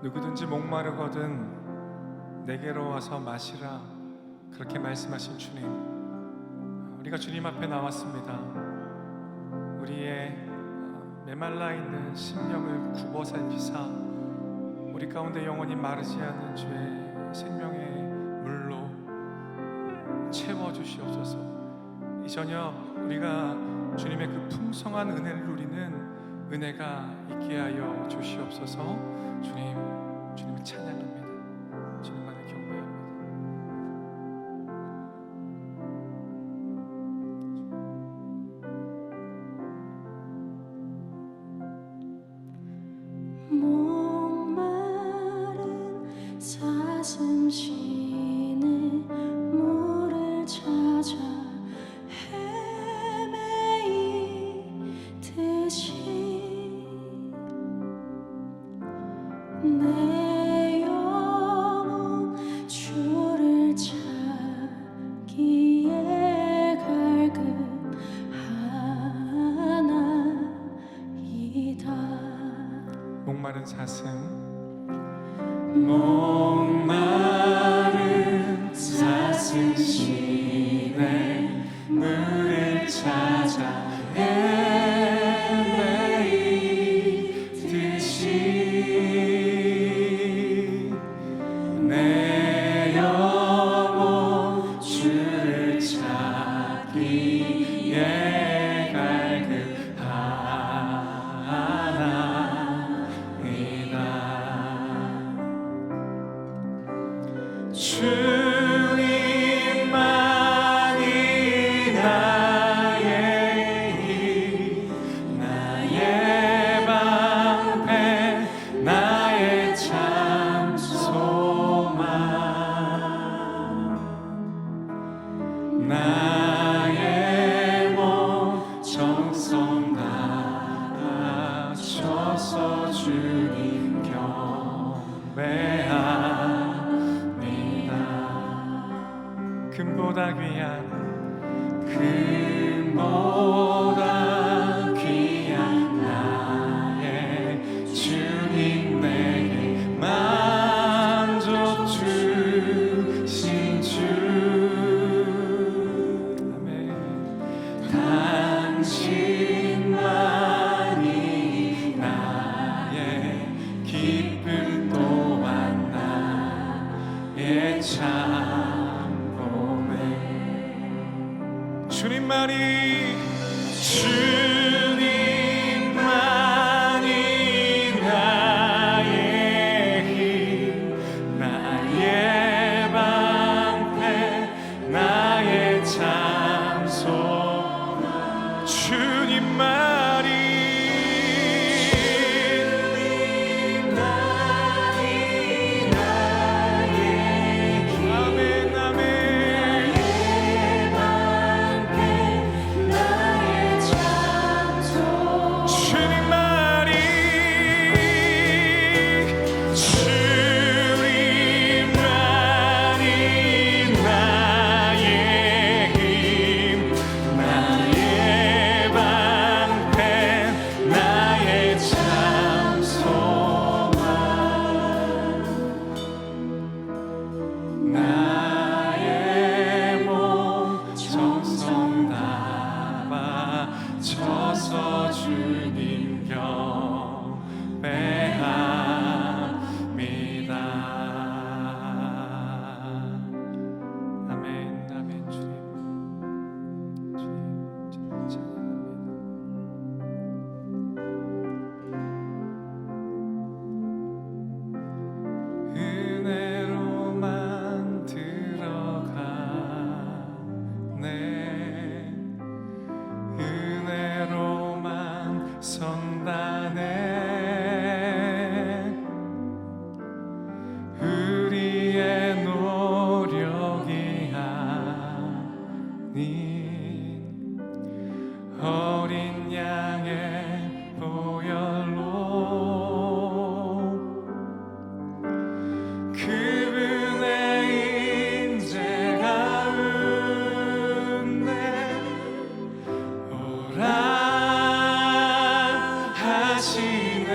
누구든지 목마르거든 내게로 와서 마시라, 그렇게 말씀하신 주님, 우리가 주님 앞에 나왔습니다. 우리의 메말라 있는 심령을 굽어 살피사 우리 가운데 영원히 마르지 않는 주의 생명의 물로 채워주시옵소서. 이 저녁 우리가 주님의 그 풍성한 은혜를 누리는 은혜가 있게 하여 주시옵소서. 주님을 찬양합니다. 주님만을 경배합니다. 목마른 사슴 쉬네 물을 찾아 헤매이듯이 내 영혼 주를 찾기에 갈급하나이다. 목마른 사슴, 목마른 사슴 쉬네 물을 찾아 헤매이듯이 내 영혼 주를 찾기에 갈급하나이다. 주님만이 나의 힘, 나의 방패, 나의 참 소망, 나의 몸 정성 다하셔서 주님 경배합니다. 금보다 귀한 금보다 귀한 나의 주님, 내게 만족 주신 주, 아멘. 당신만이 나의 기쁨 또한 나의 참 주님만이 나의 힘, 나의 방패, 나의 참 소망, 주님만이 나의 힘, 아멘, 아멘. 나의 몸 정성 다바쳐서 주님 경배합니다. 아멘, 아멘. 주님 찬양합니다. 은혜로만 들어가네, 은혜로만 선다네, 우리의 노력이 아닌 어린 양의 보혈로 그분의 인재 가운데 오라 하시네.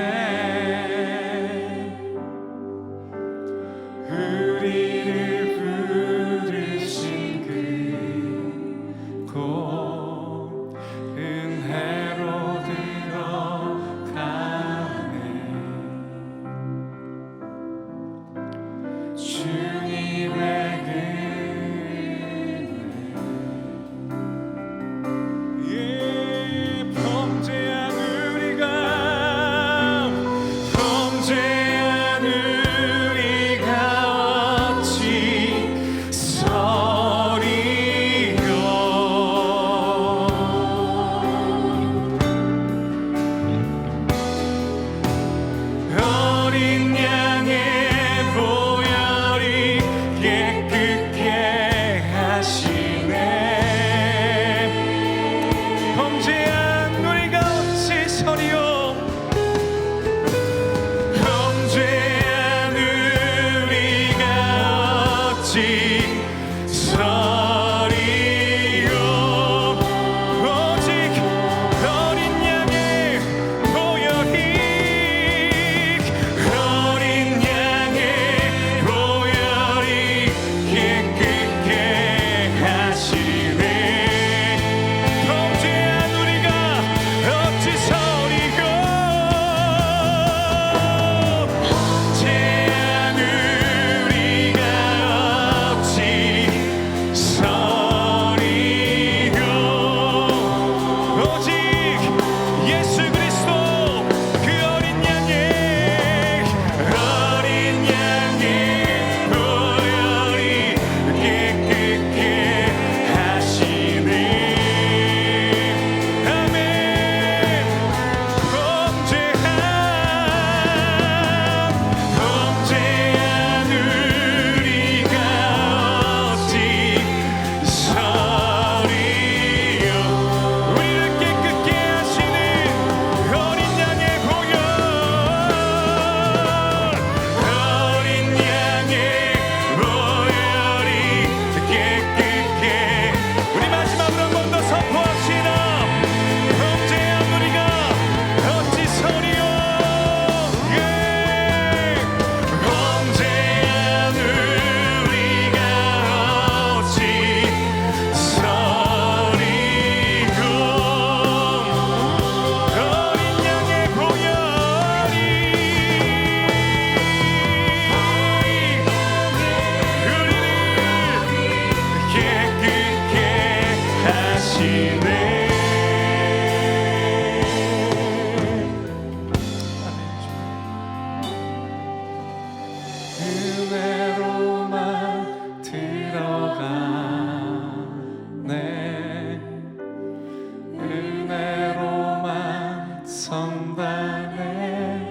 정성다해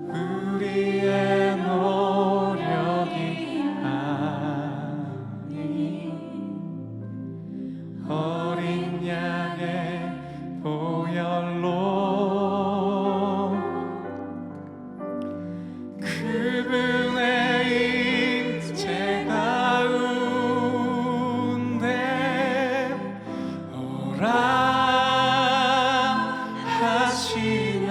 우리의 노력이 아닌 어린 양의 보혈로 그분의 임재 가운데 오라 하시네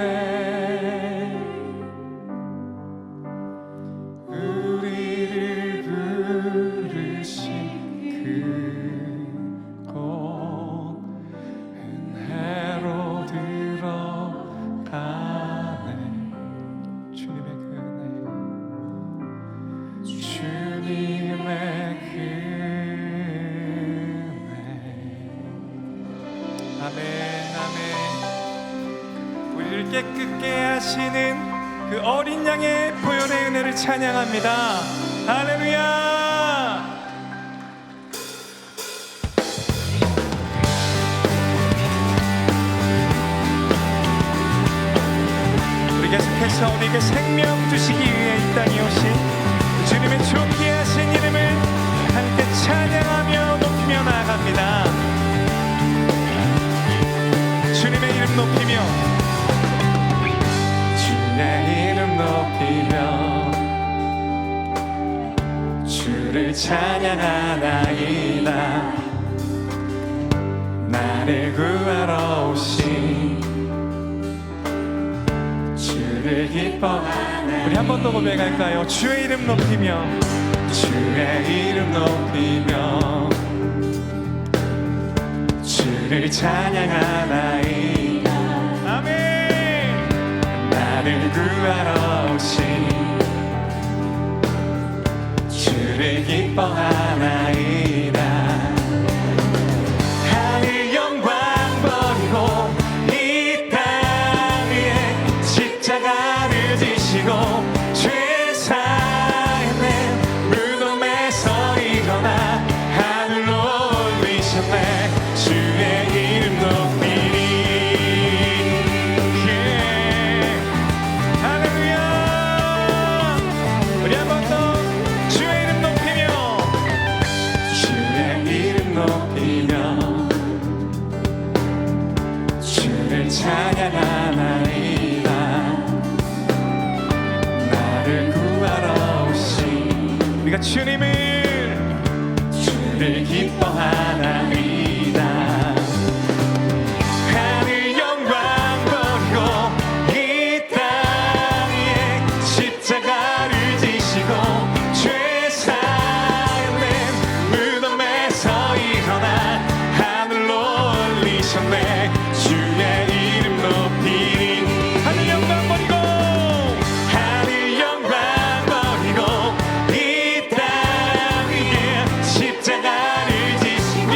우리를 부르신 그곳 은혜로 들어가네 주님의 은혜 주님의 은혜 아멘 아멘 우리를 깨끗게 하시는 그 어린 양의 보혈의 은혜를 찬양합니다 할렐루야 우리 계속해서 우리에게 생명 주시기 위해 이 땅에 오신 주님의 존귀하신 이름을 함께 찬양하며 높이며 나아갑니다 주님의 이름 높이며 주의 이름 높이며 주를 찬양하나이다 나를 구하러 오신 주를 기뻐하나 우리 한 번 더 고백할까요? 주의 이름 높이며 주의 이름 높이며 주를 찬양하나이다 아멘 나를 구하러 오신 주를 기뻐하나이다 하늘 영광 버리고 이 땅 위에 십자가를 지시고 죄 사했네 무덤에서 일어나 하늘로 올리셨네 주의 이름 높이니 할렐루야 우리 한 번 더 주의 이름 높이며 주의 이름 높이며 주를 찬양하나이다 나를 구하러 오신 우리가 주를 기뻐하나이다 하늘 영광 버리고 이 땅 위에 십자가를 지시고 죄 사했네 무덤에서 일어나 하늘로 올리셨네 주의 이름 높이니 하늘 영광 버리고 하늘 영광 버리고 이 땅 위에 십자가를 지시고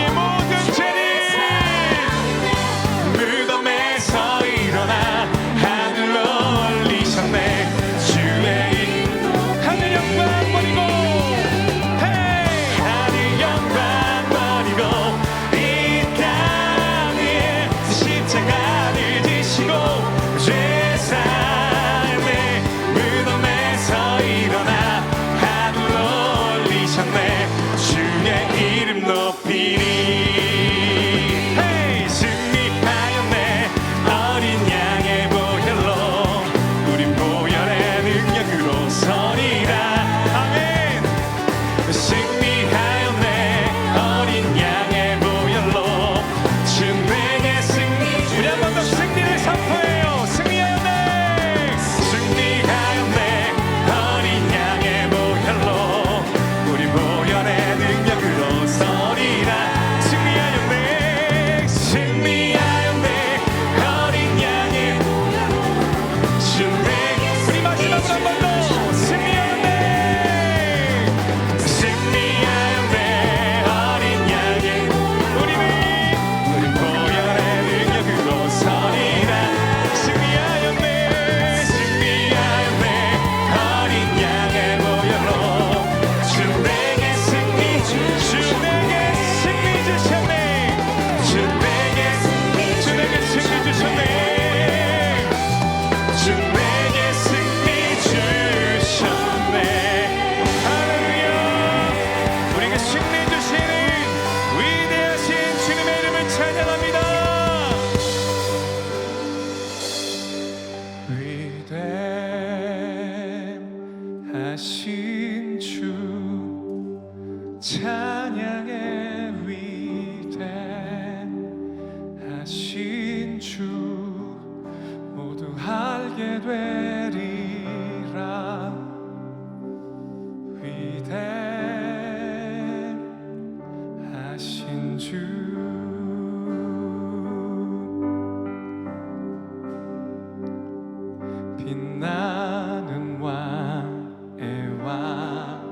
빛나는 왕의 왕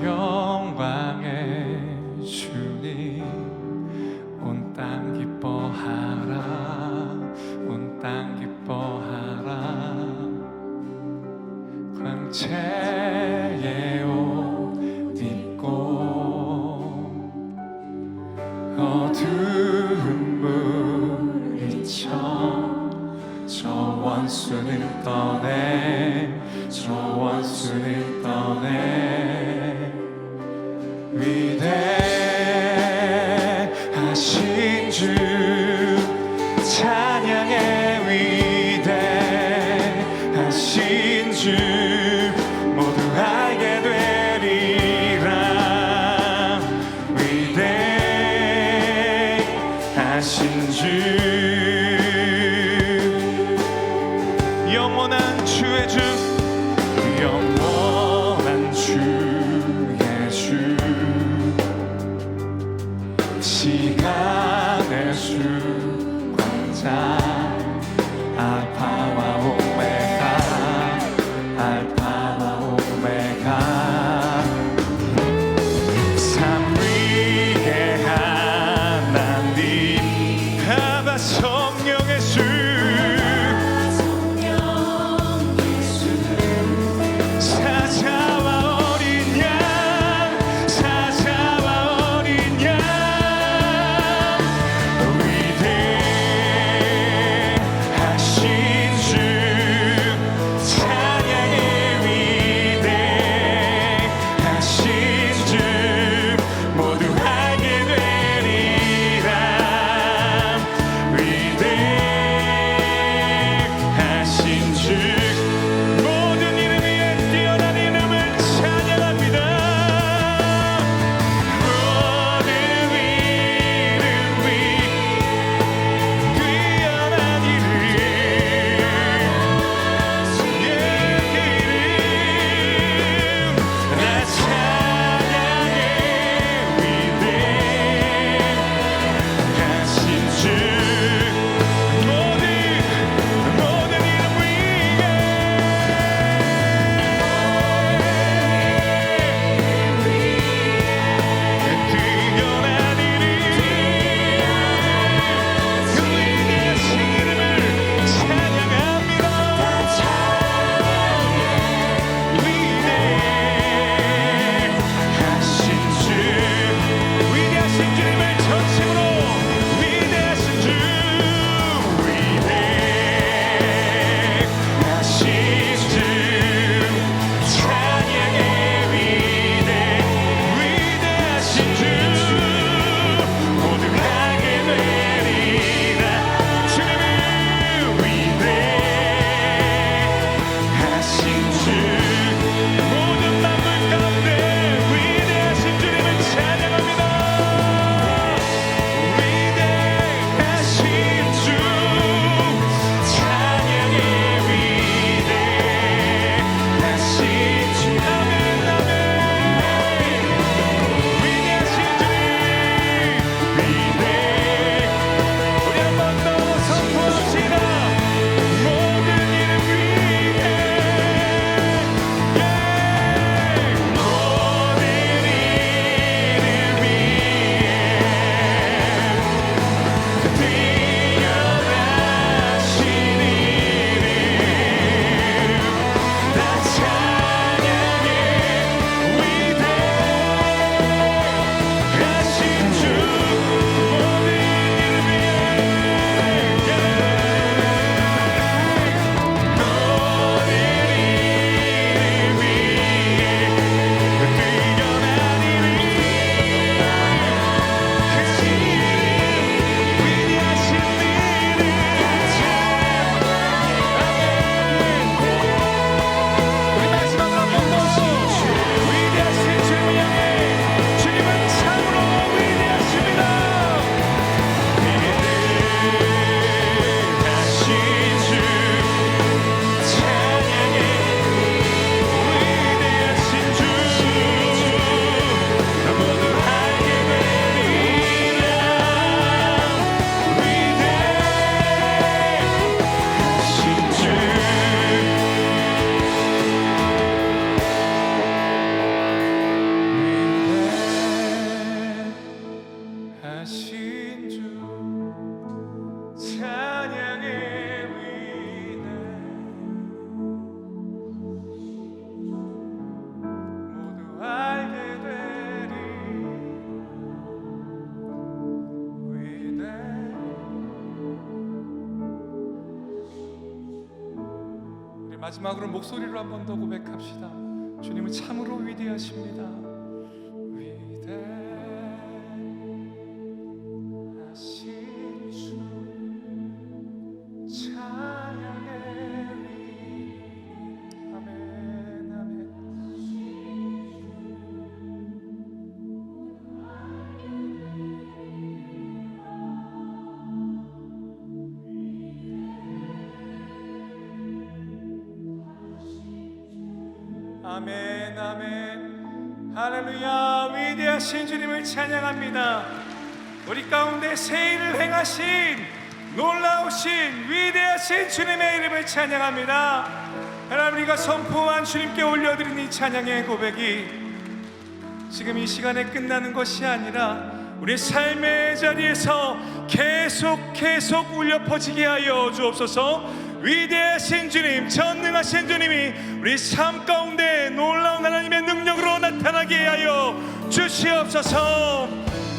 영광의 주님 온 땅 기뻐하라 온 땅 기뻐하라 광채의 옷 입고 어두운 물이쳐 저 원수를 떠내 저 원수를 떠내 위대하신 주 찬양의 위대하신 주 모두 알게 되리라 위대하신 주 영원한 주의 주 영원한 주의 주 시간의 주 광자 알파와 오메가 알파와 오메가 삼위의 하나님 아바 성령의 주 사자와 어린 양 사자와 어린 양 위대하신 주 찬양의 위대하신 주 모두 알게 되리라 위대하신 주 모든 이름 위에 뛰어난 이름을 찬양합니다 모든 이름 위 뛰어난 이름 예 이름 나 찬양의 위대하신 주 모든 이름 위에 뛰어난 이름 그 위대하신 이름을 찬양합니다 위대하신 주 위대하신 주님을 전심으로 위대하신 주 마지막으로 목소리로 한 번 더 고백합시다. 주님은 참으로 위대하십니다. 위대하신 주 찬양의 아멘 아멘. 아멘 아멘 할렐루야. 위대하신 주님을 찬양합니다. 우리 가운데 새 일을 행하신 놀라우신 위대하신 주님의 이름을 찬양합니다. 하나님, 우리가 선포한 주님께 올려드린 이 찬양의 고백이 지금 이 시간에 끝나는 것이 아니라 우리 삶의 자리에서 계속 울려 퍼지게 하여 주옵소서. 위대하신 주님, 전능하신 주님이 우리 삶 가운데 놀라운 하나님의 능력으로 나타나게 하여 주시옵소서.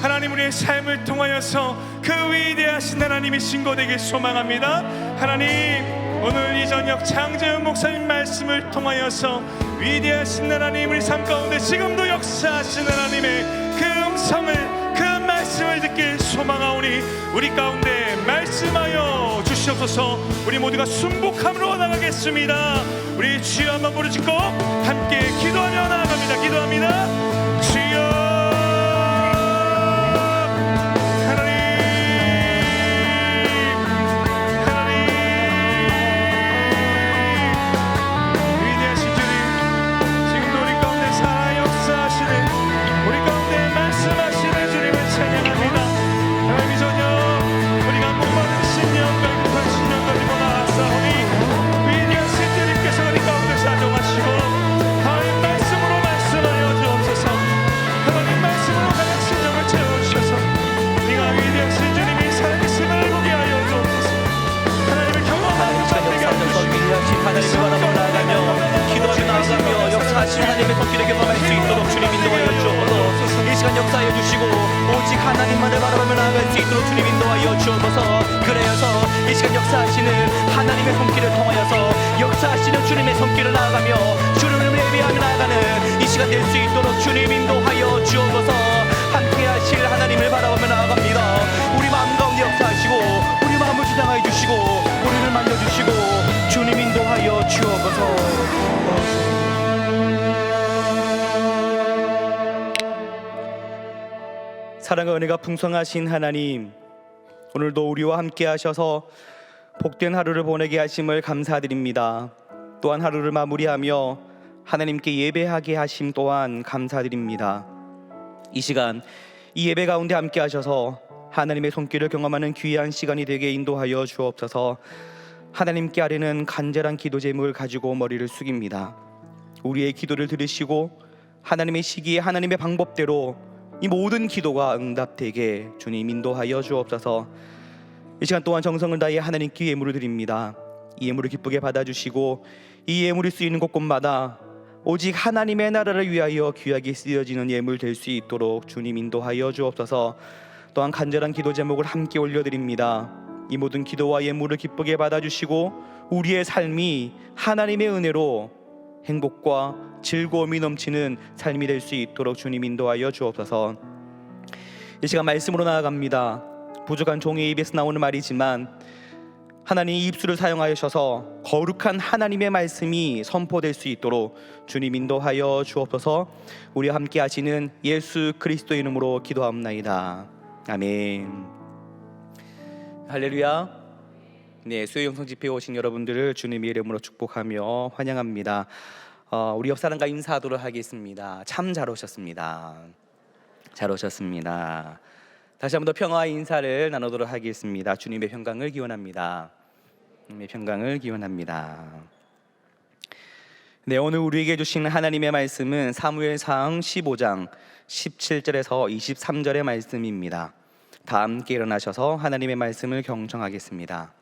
하나님, 우리의 삶을 통하여서 그 위대하신 하나님이 신고되길 소망합니다. 하나님, 오늘 이 저녁 장재훈 목사님 말씀을 통하여서 위대하신 하나님, 우리 삶 가운데 지금도 역사하신 하나님의 그 음성을, 그 말씀을 듣길 소망하오니 우리 가운데 말씀하여 주시옵소서. 우리 모두가 순복함으로 나가겠습니다. 우리 주여 한번 부르짖고 함께 기도하며 나아갑니다. 기도합니다. 주여 하나님의 손길을 경험할 수 있도록 주님 인도하여 주옵소서. 이 시간 역사해 주시고 오직 하나님만을 바라보며 나아갈 수 있도록 주님 인도하여 주옵소서. 그래서 이 시간 역사하시는 하나님의 손길을 통하여서 역사하시는 주님의 손길을 나아가며 주님을 예배하며 나아가는 이 시간 될 수 있도록 주님 인도하여 주옵소서. 함께 하실 하나님을 바라보며 나아갑니다. 우리 마음 가운데 역사하시고 우리 마음을 주장하여 주시고 우리를 만져주시고 주님 인도하여 주옵소서. 사랑과 은혜가 풍성하신 하나님, 오늘도 우리와 함께 하셔서 복된 하루를 보내게 하심을 감사드립니다. 또한 하루를 마무리하며 하나님께 예배하게 하심 또한 감사드립니다. 이 시간 이 예배 가운데 함께 하셔서 하나님의 손길을 경험하는 귀한 시간이 되게 인도하여 주옵소서. 하나님께 아뢰는 간절한 기도 제목을 가지고 머리를 숙입니다. 우리의 기도를 들으시고 하나님의 시기에 하나님의 방법대로 이 모든 기도가 응답되게 주님 인도하여 주옵소서. 이 시간 동안 정성을 다해 하나님께 예물을 드립니다. 이 예물을 기쁘게 받아주시고 이 예물이 쓰이는 곳곳마다 오직 하나님의 나라를 위하여 귀하게 쓰여지는 예물 될 수 있도록 주님 인도하여 주옵소서. 또한 간절한 기도 제목을 함께 올려드립니다. 이 모든 기도와 예물을 기쁘게 받아주시고 우리의 삶이 하나님의 은혜로 행복과 즐거움이 넘치는 삶이 될 수 있도록 주님 인도하여 주옵소서. 이 시간 말씀으로 나아갑니다. 부족한 종의 입에서 나오는 말이지만 하나님 입술을 사용하셔서 거룩한 하나님의 말씀이 선포될 수 있도록 주님 인도하여 주옵소서. 우리와 함께 하시는 예수 그리스도의 이름으로 기도합나이다. 아멘. 할렐루야. 네, 수요 영성 집회에 오신 여러분들을 주님의 이름으로 축복하며 환영합니다. 우리 옆 사람과 인사하도록 하겠습니다. 참 잘 오셨습니다. 잘 오셨습니다. 다시 한번 더 평화의 인사를 나누도록 하겠습니다. 주님의 평강을 기원합니다. 주님의 평강을 기원합니다. 네, 오늘 우리에게 주신 하나님의 말씀은 사무엘상 15장 17절에서 23절의 말씀입니다. 다 함께 일어나셔서 하나님의 말씀을 경청하겠습니다.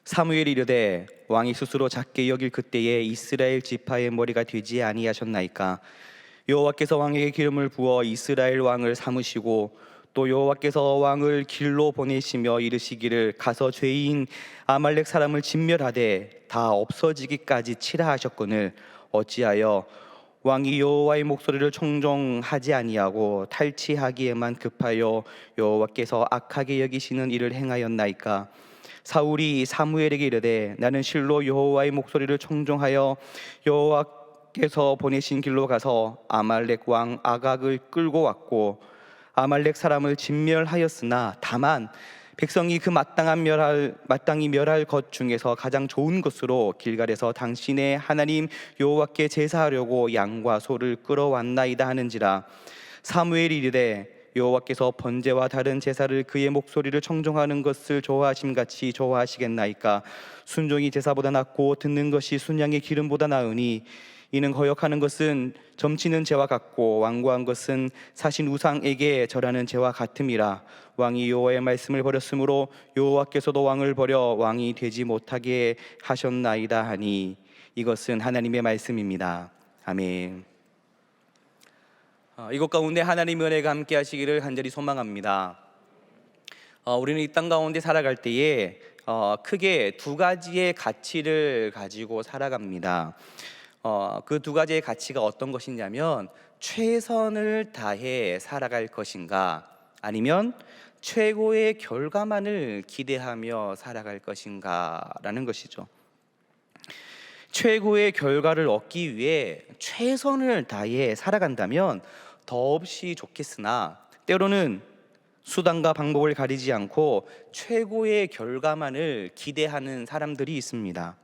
사무엘이 이르되 왕이 스스로 작게 여길 그때에 이스라엘 지파의 머리가 되지 아니하셨나이까. 여호와께서 왕에게 기름을 부어 이스라엘 왕을 삼으시고 또 여호와께서 왕을 길로 보내시며 이르시기를 가서 죄인 아말렉 사람을 진멸하되 다 없어지기까지 치라 하셨거늘 어찌하여 왕이 여호와의 목소리를 청종하지 아니하고 탈취하기에만 급하여 여호와께서 악하게 여기시는 일을 행하였나이까. 사울이 사무엘에게 이르되 나는 실로 여호와의 목소리를 청종하여 여호와께서 보내신 길로 가서 아말렉 왕 아각을 끌고 왔고 아말렉 사람을 진멸하였으나 다만 백성이 그 마땅히 멸할 것 중에서 가장 좋은 것으로 길갈에서 당신의 하나님 여호와께 제사하려고 양과 소를 끌어왔나이다 하는지라. 사무엘이 이르되 여호와께서 번제와 다른 제사를 그의 목소리를 청종하는 것을 좋아하심 같이 좋아하시겠나이까. 순종이 제사보다 낫고 듣는 것이 순양의 기름보다 나으니 이는 거역하는 것은 점치는 죄와 같고 완고한 것은 사신 우상에게 절하는 죄와 같음이라. 왕이 여호와의 말씀을 버렸으므로 여호와께서도 왕을 버려 왕이 되지 못하게 하셨나이다 하니. 이것은 하나님의 말씀입니다. 아멘. 이곳 가운데 하나님의 은혜가 함께 하시기를 간절히 소망합니다. 우리는 이 땅 가운데 살아갈 때에 크게 두 가지의 가치를 가지고 살아갑니다. 그 두 가지의 가치가 어떤 것이냐면 최선을 다해 살아갈 것인가, 아니면 최고의 결과만을 기대하며 살아갈 것인가라는 것이죠. 최고의 결과를 얻기 위해 최선을 다해 살아간다면 더없이 좋겠으나 때로는 수단과 방법을 가리지 않고 최고의 결과만을 기대하는 사람들이 있습니다.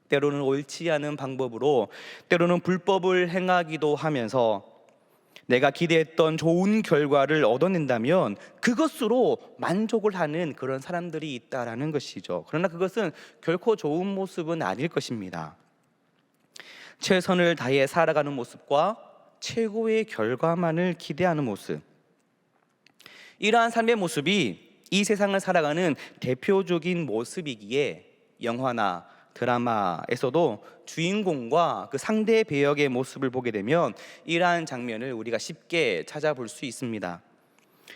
때로는 옳지 않은 방법으로, 때로는 불법을 행하기도 하면서 내가 기대했던 좋은 결과를 얻어낸다면 그것으로 만족을 하는 그런 사람들이 있다라는 것이죠. 그러나 그것은 결코 좋은 모습은 아닐 것입니다. 최선을 다해 살아가는 모습과 최고의 결과만을 기대하는 모습, 이러한 삶의 모습이 이 세상을 살아가는 대표적인 모습이기에 영화나 드라마에서도 주인공과 그 상대 배역의 모습을 보게 되면 이러한 장면을 우리가 쉽게 찾아볼 수 있습니다.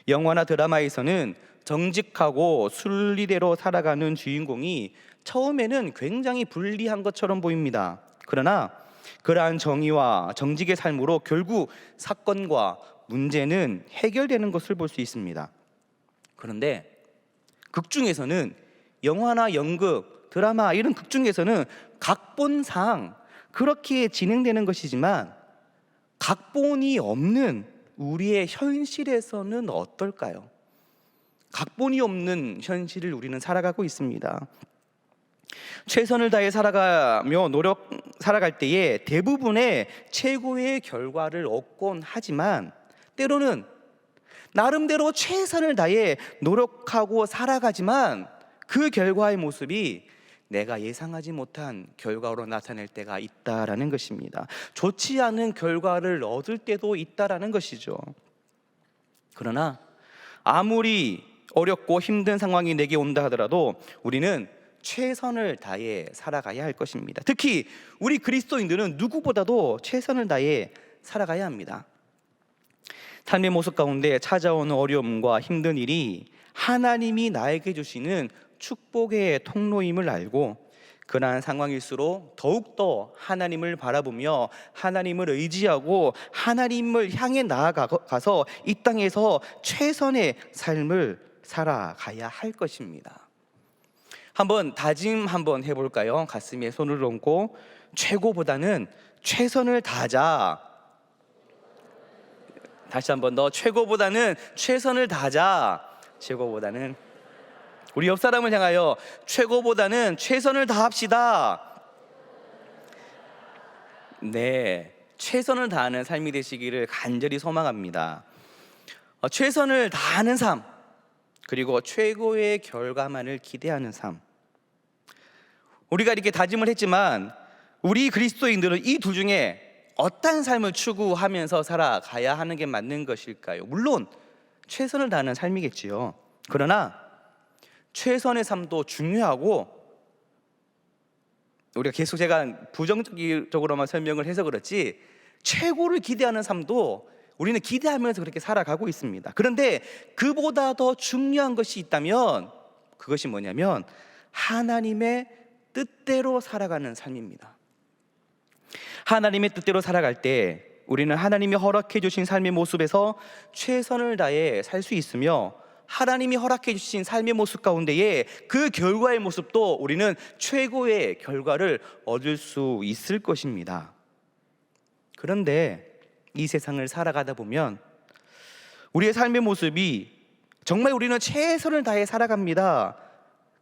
영화나 드라마에서는 정직하고 순리대로 살아가는 주인공이 처음에는 굉장히 불리한 것처럼 보입니다. 그러나 그러한 정의와 정직의 삶으로 결국 사건과 문제는 해결되는 것을 볼 수 있습니다. 그런데 극 중에서는, 영화나 연극, 드라마 이런 극 중에서는 각본상 그렇게 진행되는 것이지만 각본이 없는 우리의 현실에서는 어떨까요? 각본이 없는 현실을 우리는 살아가고 있습니다. 최선을 다해 살아갈 때에 대부분의 최고의 결과를 얻곤 하지만 때로는 나름대로 최선을 다해 노력하고 살아가지만 그 결과의 모습이 내가 예상하지 못한 결과로 나타낼 때가 있다라는 것입니다. 좋지 않은 결과를 얻을 때도 있다라는 것이죠. 그러나 아무리 어렵고 힘든 상황이 내게 온다 하더라도 우리는 최선을 다해 살아가야 할 것입니다. 특히 우리 그리스도인들은 누구보다도 최선을 다해 살아가야 합니다. 삶의 모습 가운데 찾아오는 어려움과 힘든 일이 하나님이 나에게 주시는 축복의 통로임을 알고 그러한 상황일수록 더욱더 하나님을 바라보며 하나님을 의지하고 하나님을 향해 나아가서 이 땅에서 최선의 삶을 살아가야 할 것입니다. 한번 다짐 한번 해볼까요? 가슴에 손을 얹고 최고보다는 최선을 다하자. 다시 한번 더, 최고보다는 최선을 다하자. 최고보다는, 우리 옆 사람을 향하여 최고보다는 최선을 다합시다. 네, 최선을 다하는 삶이 되시기를 간절히 소망합니다. 최선을 다하는 삶, 그리고 최고의 결과만을 기대하는 삶. 우리가 이렇게 다짐을 했지만 우리 그리스도인들은 이 둘 중에 어떤 삶을 추구하면서 살아가야 하는 게 맞는 것일까요? 물론 최선을 다하는 삶이겠지요. 그러나 최선의 삶도 중요하고, 우리가 계속 제가 부정적으로만 설명을 해서 그렇지 최고를 기대하는 삶도 우리는 기대하면서 그렇게 살아가고 있습니다. 그런데 그보다 더 중요한 것이 있다면 그것이 뭐냐면 하나님의 뜻대로 살아가는 삶입니다. 하나님의 뜻대로 살아갈 때 우리는 하나님이 허락해 주신 삶의 모습에서 최선을 다해 살 수 있으며, 하나님이 허락해 주신 삶의 모습 가운데에 그 결과의 모습도 우리는 최고의 결과를 얻을 수 있을 것입니다. 그런데 이 세상을 살아가다 보면 우리의 삶의 모습이 정말 우리는 최선을 다해 살아갑니다.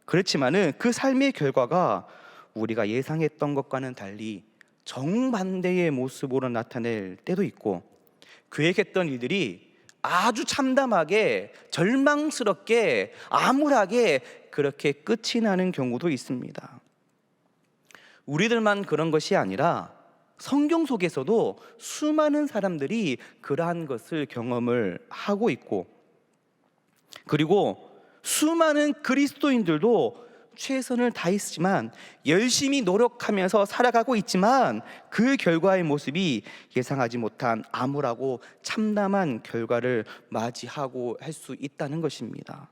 그렇지만은 그 삶의 결과가 우리가 예상했던 것과는 달리 정반대의 모습으로 나타낼 때도 있고, 계획했던 일들이 아주 참담하게, 절망스럽게, 암울하게 그렇게 끝이 나는 경우도 있습니다. 우리들만 그런 것이 아니라 성경 속에서도 수많은 사람들이 그러한 것을 경험을 하고 있고, 그리고 수많은 그리스도인들도 최선을 다했지만, 열심히 노력하면서 살아가고 있지만 그 결과의 모습이 예상하지 못한 암울하고 참담한 결과를 맞이하고 할 수 있다는 것입니다.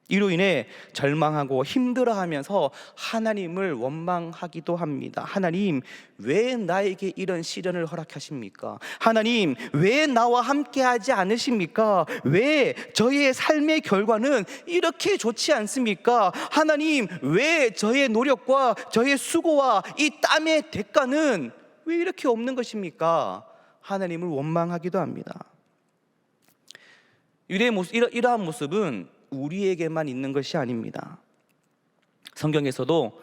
이로 인해 절망하고 힘들어하면서 하나님을 원망하기도 합니다. 하나님, 왜 나에게 이런 시련을 허락하십니까? 하나님, 왜 나와 함께 하지 않으십니까? 왜 저의 삶의 결과는 이렇게 좋지 않습니까? 하나님, 왜 저의 노력과 저의 수고와 이 땀의 대가는 왜 이렇게 없는 것입니까? 하나님을 원망하기도 합니다. 이러한 모습은 우리에게만 있는 것이 아닙니다. 성경에서도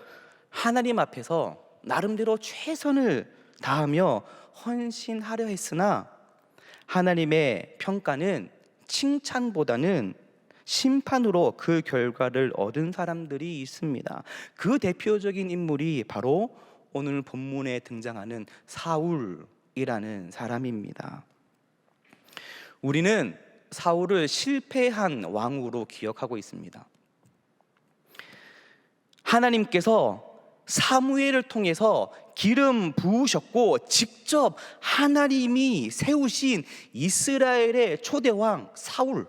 하나님 앞에서 나름대로 최선을 다하며 헌신하려 했으나 하나님의 평가는 칭찬보다는 심판으로 그 결과를 얻은 사람들이 있습니다. 그 대표적인 인물이 바로 오늘 본문에 등장하는 사울이라는 사람입니다. 우리는 사울을 실패한 왕으로 기억하고 있습니다. 하나님께서 사무엘을 통해서 기름 부으셨고, 직접 하나님이 세우신 이스라엘의 초대왕 사울,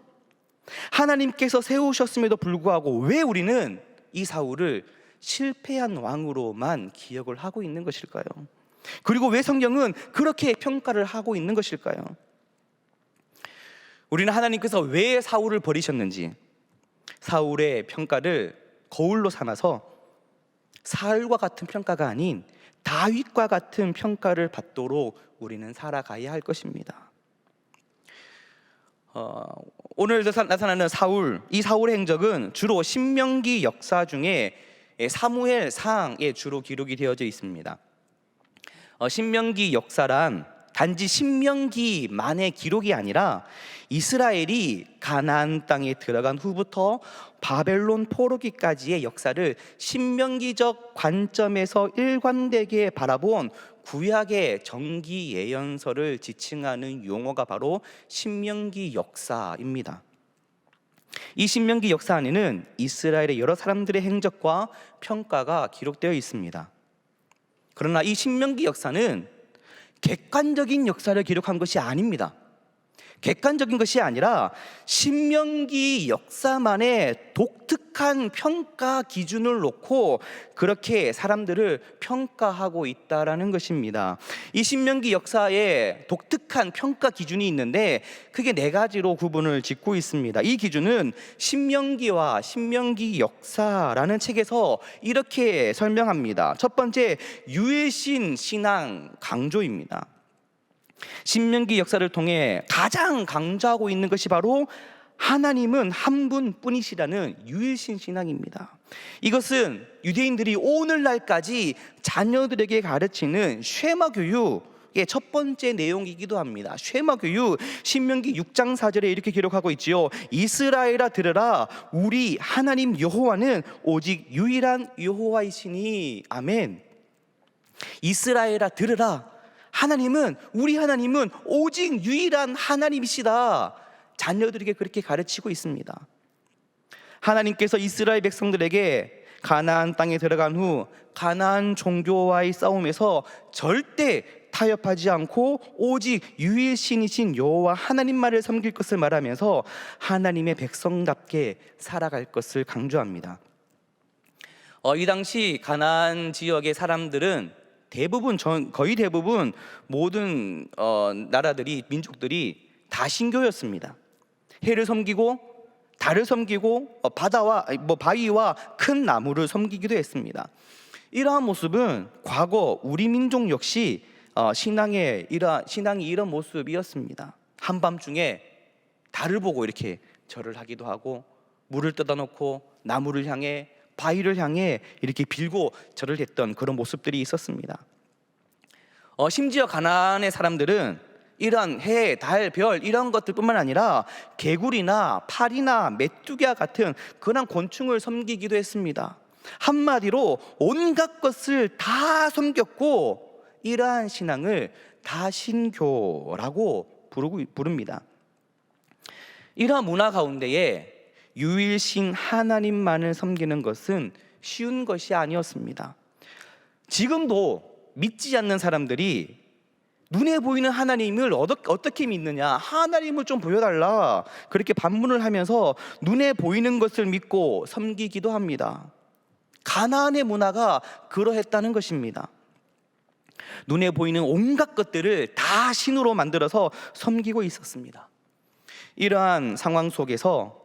하나님께서 세우셨음에도 불구하고 왜 우리는 이 사울을 실패한 왕으로만 기억을 하고 있는 것일까요? 그리고 왜 성경은 그렇게 평가를 하고 있는 것일까요? 우리는 하나님께서 왜 사울을 버리셨는지, 사울의 평가를 거울로 삼아서 사울과 같은 평가가 아닌 다윗과 같은 평가를 받도록 우리는 살아가야 할 것입니다. 오늘 나타나는 사울, 이 사울의 행적은 주로 신명기 역사 중에 사무엘상에 주로 기록이 되어져 있습니다. 신명기 역사란 단지 신명기만의 기록이 아니라 이스라엘이 가나안 땅에 들어간 후부터 바벨론 포로기까지의 역사를 신명기적 관점에서 일관되게 바라본 구약의 정기 예언서를 지칭하는 용어가 바로 신명기 역사입니다. 이 신명기 역사 안에는 이스라엘의 여러 사람들의 행적과 평가가 기록되어 있습니다. 그러나 이 신명기 역사는 객관적인 역사를 기록한 것이 아닙니다. 객관적인 것이 아니라 신명기 역사만의 독특한 평가 기준을 놓고 그렇게 사람들을 평가하고 있다라는 것입니다. 이 신명기 역사에 독특한 평가 기준이 있는데 크게 4가지로 구분을 짓고 있습니다. 이 기준은 신명기와 신명기 역사라는 책에서 이렇게 설명합니다. 첫 번째, 유일신 신앙 강조입니다. 신명기 역사를 통해 가장 강조하고 있는 것이 바로 하나님은 한 분뿐이시라는 유일신 신앙입니다. 이것은 유대인들이 오늘날까지 자녀들에게 가르치는 쉐마 교육의 첫 번째 내용이기도 합니다. 쉐마 교육, 신명기 6장 4절에 이렇게 기록하고 있지요. 이스라엘아 들으라, 우리 하나님 여호와는 오직 유일한 여호와이시니. 아멘. 이스라엘아 들으라, 우리 하나님은 오직 유일한 하나님이시다. 자녀들에게 그렇게 가르치고 있습니다. 하나님께서 이스라엘 백성들에게 가나안 땅에 들어간 후 가나안 종교와의 싸움에서 절대 타협하지 않고 오직 유일신이신 여호와 하나님만을 섬길 것을 말하면서 하나님의 백성답게 살아갈 것을 강조합니다. 이 당시 가나안 지역의 사람들은 거의 대부분 모든 나라들이, 민족들이 다 신교였습니다. 해를 섬기고 달을 섬기고 바위와 큰 나무를 섬기기도 했습니다. 이러한 모습은 과거 우리 민족 역시 신앙이 이런 모습이었습니다. 한밤중에 달을 보고 이렇게 절을 하기도 하고, 물을 떠다 놓고 나무를 향해, 바위를 향해 이렇게 빌고 절을 했던 그런 모습들이 있었습니다. 심지어 가나안의 사람들은 이런 해, 달, 별 이런 것들뿐만 아니라 개구리나 파리나 메뚜기와 같은 그런 곤충을 섬기기도 했습니다. 한마디로 온갖 것을 다 섬겼고, 이러한 신앙을 다신교라고 부릅니다. 이러한 문화 가운데에 유일신 하나님만을 섬기는 것은 쉬운 것이 아니었습니다. 지금도 믿지 않는 사람들이 눈에 보이는 하나님을 어떻게 믿느냐, 하나님을 좀 보여달라, 그렇게 반문을 하면서 눈에 보이는 것을 믿고 섬기기도 합니다. 가나안의 문화가 그러했다는 것입니다. 눈에 보이는 온갖 것들을 다 신으로 만들어서 섬기고 있었습니다. 이러한 상황 속에서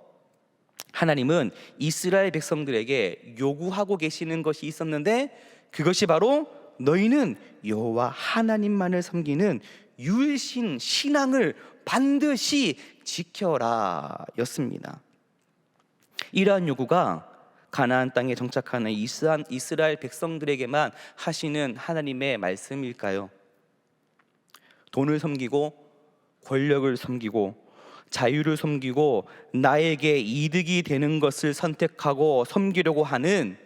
하나님은 이스라엘 백성들에게 요구하고 계시는 것이 있었는데, 그것이 바로 너희는 여호와 하나님만을 섬기는 유일신 신앙을 반드시 지켜라 였습니다. 이러한 요구가 가나안 땅에 정착하는 이스라엘 백성들에게만 하시는 하나님의 말씀일까요? 돈을 섬기고 권력을 섬기고 자유를 섬기고 나에게 이득이 되는 것을 선택하고 섬기려고 하는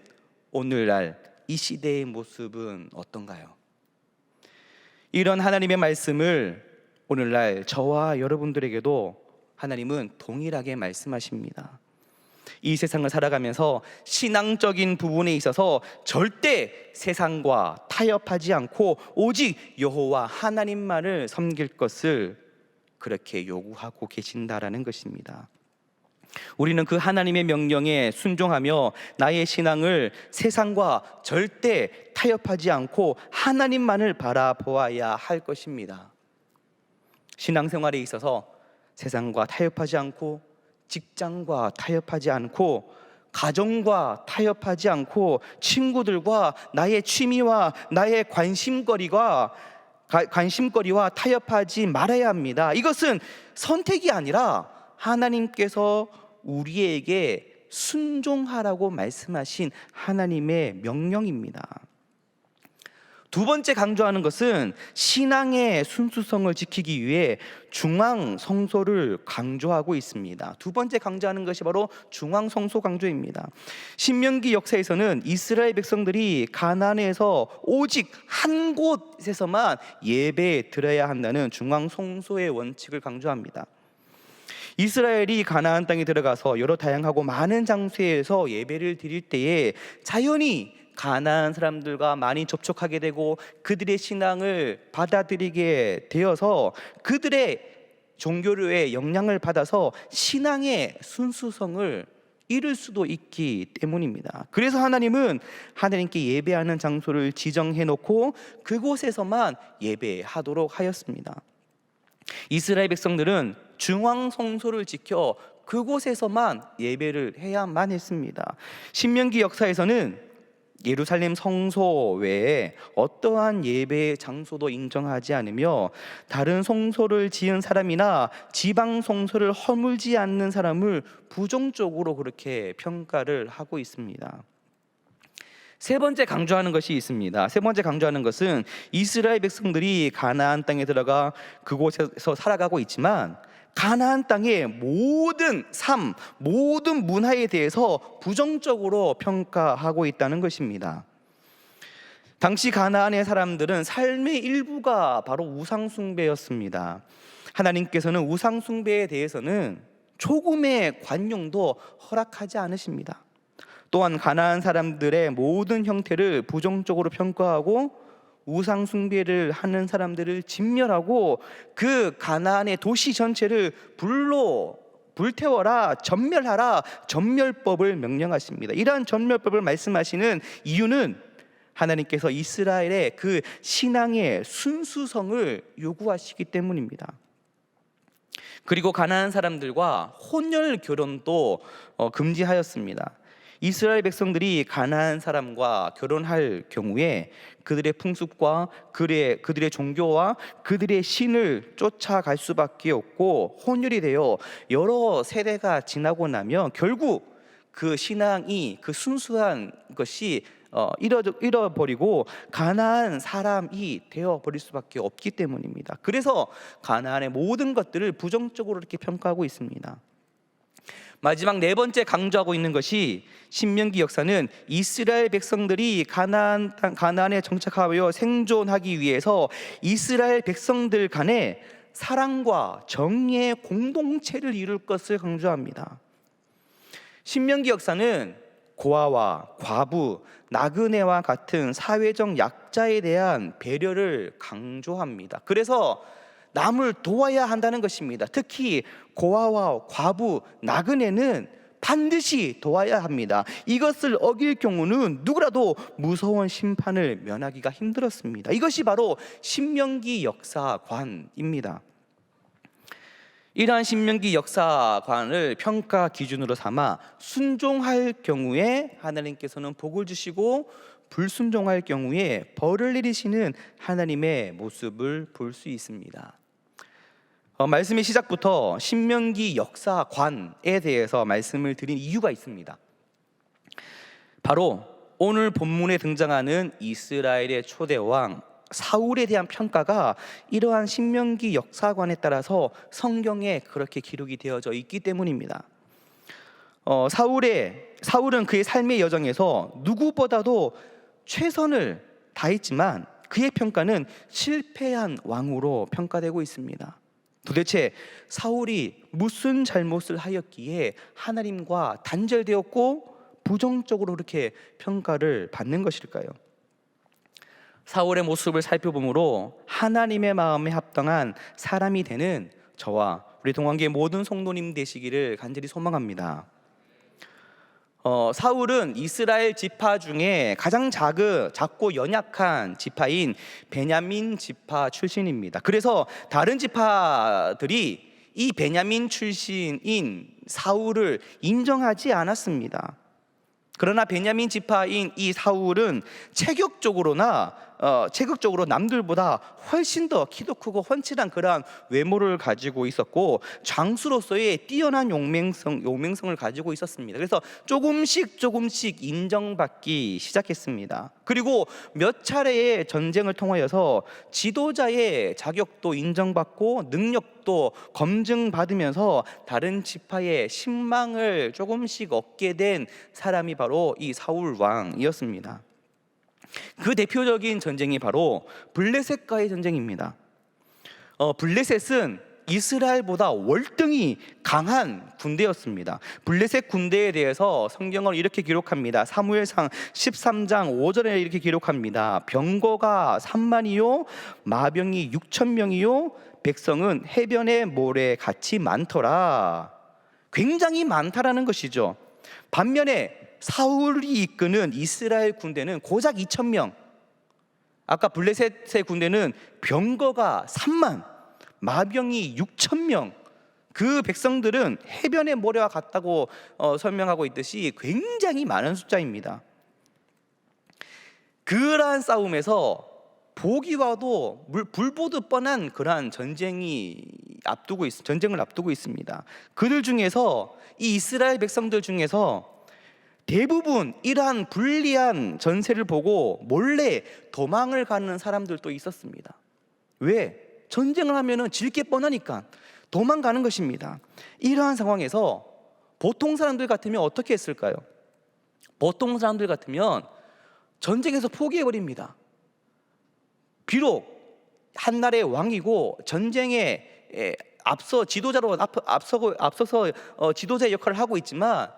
오늘날 이 시대의 모습은 어떤가요? 이런 하나님의 말씀을 오늘날 저와 여러분들에게도 하나님은 동일하게 말씀하십니다. 이 세상을 살아가면서 신앙적인 부분에 있어서 절대 세상과 타협하지 않고 오직 여호와 하나님만을 섬길 것을 그렇게 요구하고 계신다라는 것입니다. 우리는 그 하나님의 명령에 순종하며 나의 신앙을 세상과 절대 타협하지 않고 하나님만을 바라보아야 할 것입니다. 신앙생활에 있어서 세상과 타협하지 않고, 직장과 타협하지 않고, 가정과 타협하지 않고, 친구들과 나의 취미와 나의 관심거리와 타협하지 말아야 합니다. 이것은 선택이 아니라 하나님께서 우리에게 순종하라고 말씀하신 하나님의 명령입니다. 두 번째 강조하는 것은 신앙의 순수성을 지키기 위해 중앙 성소를 강조하고 있습니다. 두 번째 강조하는 것이 바로 중앙 성소 강조입니다. 신명기 역사에서는 이스라엘 백성들이 가나안에서 오직 한 곳에서만 예배 드려야 한다는 중앙 성소의 원칙을 강조합니다. 이스라엘이 가나안 땅에 들어가서 여러 다양하고 많은 장소에서 예배를 드릴 때에 자연히 가나안 사람들과 많이 접촉하게 되고 그들의 신앙을 받아들이게 되어서 그들의 종교의 영향을 받아서 신앙의 순수성을 잃을 수도 있기 때문입니다. 그래서 하나님은 하나님께 예배하는 장소를 지정해 놓고 그곳에서만 예배하도록 하였습니다. 이스라엘 백성들은 중앙 성소를 지켜 그곳에서만 예배를 해야만 했습니다. 신명기 역사에서는 예루살렘 성소 외에 어떠한 예배 장소도 인정하지 않으며 다른 성소를 지은 사람이나 지방 성소를 허물지 않는 사람을 부정적으로 그렇게 평가를 하고 있습니다. 세 번째 강조하는 것이 있습니다. 세 번째 강조하는 것은 이스라엘 백성들이 가나안 땅에 들어가 그곳에서 살아가고 있지만 가나안 땅의 모든 삶, 모든 문화에 대해서 부정적으로 평가하고 있다는 것입니다. 당시 가나안의 사람들은 삶의 일부가 바로 우상 숭배였습니다. 하나님께서는 우상 숭배에 대해서는 조금의 관용도 허락하지 않으십니다. 또한 가나안 사람들의 모든 형태를 부정적으로 평가하고 우상 숭배를 하는 사람들을 진멸하고 그 가나안의 도시 전체를 불로 불태워라, 전멸하라, 전멸법을 명령하십니다. 이러한 전멸법을 말씀하시는 이유는 하나님께서 이스라엘의 그 신앙의 순수성을 요구하시기 때문입니다. 그리고 가나안 사람들과 혼혈 결혼도 금지하였습니다. 이스라엘 백성들이 가나안 사람과 결혼할 경우에 그들의 풍습과 그들의 종교와 그들의 신을 쫓아갈 수밖에 없고, 혼혈이 되어 여러 세대가 지나고 나면 결국 그 신앙이, 그 순수한 것이 잃어버리고 가나안 사람이 되어버릴 수밖에 없기 때문입니다. 그래서 가나안의 모든 것들을 부정적으로 이렇게 평가하고 있습니다. 마지막 네 번째 강조하고 있는 것이, 신명기 역사는 이스라엘 백성들이 가나안에 정착하여 생존하기 위해서 이스라엘 백성들 간에 사랑과 정의의 공동체를 이룰 것을 강조합니다. 신명기 역사는 고아와 과부, 나그네와 같은 사회적 약자에 대한 배려를 강조합니다. 그래서 남을 도와야 한다는 것입니다. 특히 고아와 과부, 나그네는 반드시 도와야 합니다. 이것을 어길 경우는 누구라도 무서운 심판을 면하기가 힘들었습니다. 이것이 바로 신명기 역사관입니다. 이러한 신명기 역사관을 평가 기준으로 삼아 순종할 경우에 하나님께서는 복을 주시고, 불순종할 경우에 벌을 내리시는 하나님의 모습을 볼 수 있습니다. 말씀의 시작부터 신명기 역사관에 대해서 말씀을 드린 이유가 있습니다. 바로 오늘 본문에 등장하는 이스라엘의 초대왕 사울에 대한 평가가 이러한 신명기 역사관에 따라서 성경에 그렇게 기록이 되어져 있기 때문입니다. 사울은 그의 삶의 여정에서 누구보다도 최선을 다했지만 그의 평가는 실패한 왕으로 평가되고 있습니다. 도대체 사울이 무슨 잘못을 하였기에 하나님과 단절되었고 부정적으로 그렇게 평가를 받는 것일까요? 사울의 모습을 살펴보므로 하나님의 마음에 합당한 사람이 되는 저와 우리 동안교회 모든 성도님 되시기를 간절히 소망합니다. 사울은 이스라엘 지파 중에 가장 작고 연약한 지파인 베냐민 지파 출신입니다. 그래서 다른 지파들이 이 베냐민 출신인 사울을 인정하지 않았습니다. 그러나 베냐민 지파인 이 사울은 체격적으로 남들보다 훨씬 더 키도 크고 훤칠한 그러한 외모를 가지고 있었고, 장수로서의 뛰어난 용맹성을 가지고 있었습니다. 그래서 조금씩 인정받기 시작했습니다. 그리고 몇 차례의 전쟁을 통하여서 지도자의 자격도 인정받고 능력도 검증받으면서 다른 지파의 신망을 조금씩 얻게 된 사람이 바로 이 사울 왕이었습니다. 그 대표적인 전쟁이 바로 블레셋과의 전쟁입니다. 블레셋은 이스라엘보다 월등히 강한 군대였습니다. 블레셋 군대에 대해서 성경은 이렇게 기록합니다. 사무엘상 13장 5절에 이렇게 기록합니다. 병거가 3만이요 마병이 6천 명이요 백성은 해변의 모래 같이 많더라. 굉장히 많다라는 것이죠. 반면에 사울이 이끄는 이스라엘 군대는 고작 2,000명. 아까 블레셋의 군대는 병거가 3만, 마병이 6,000명. 그 백성들은 해변의 모래와 같다고 설명하고 있듯이 굉장히 많은 숫자입니다. 그러한 싸움에서 보기와도 불보듯 뻔한 그러한 전쟁을 앞두고 있습니다. 그들 중에서 이 이스라엘 백성들 중에서 대부분 이러한 불리한 전세를 보고 몰래 도망을 가는 사람들도 있었습니다. 왜? 전쟁을 하면은 질 게 뻔하니까 도망가는 것입니다. 이러한 상황에서 보통 사람들 같으면 어떻게 했을까요? 보통 사람들 같으면 전쟁에서 포기해버립니다. 비록 한나라의 왕이고 전쟁에 앞서서 지도자의 역할을 하고 있지만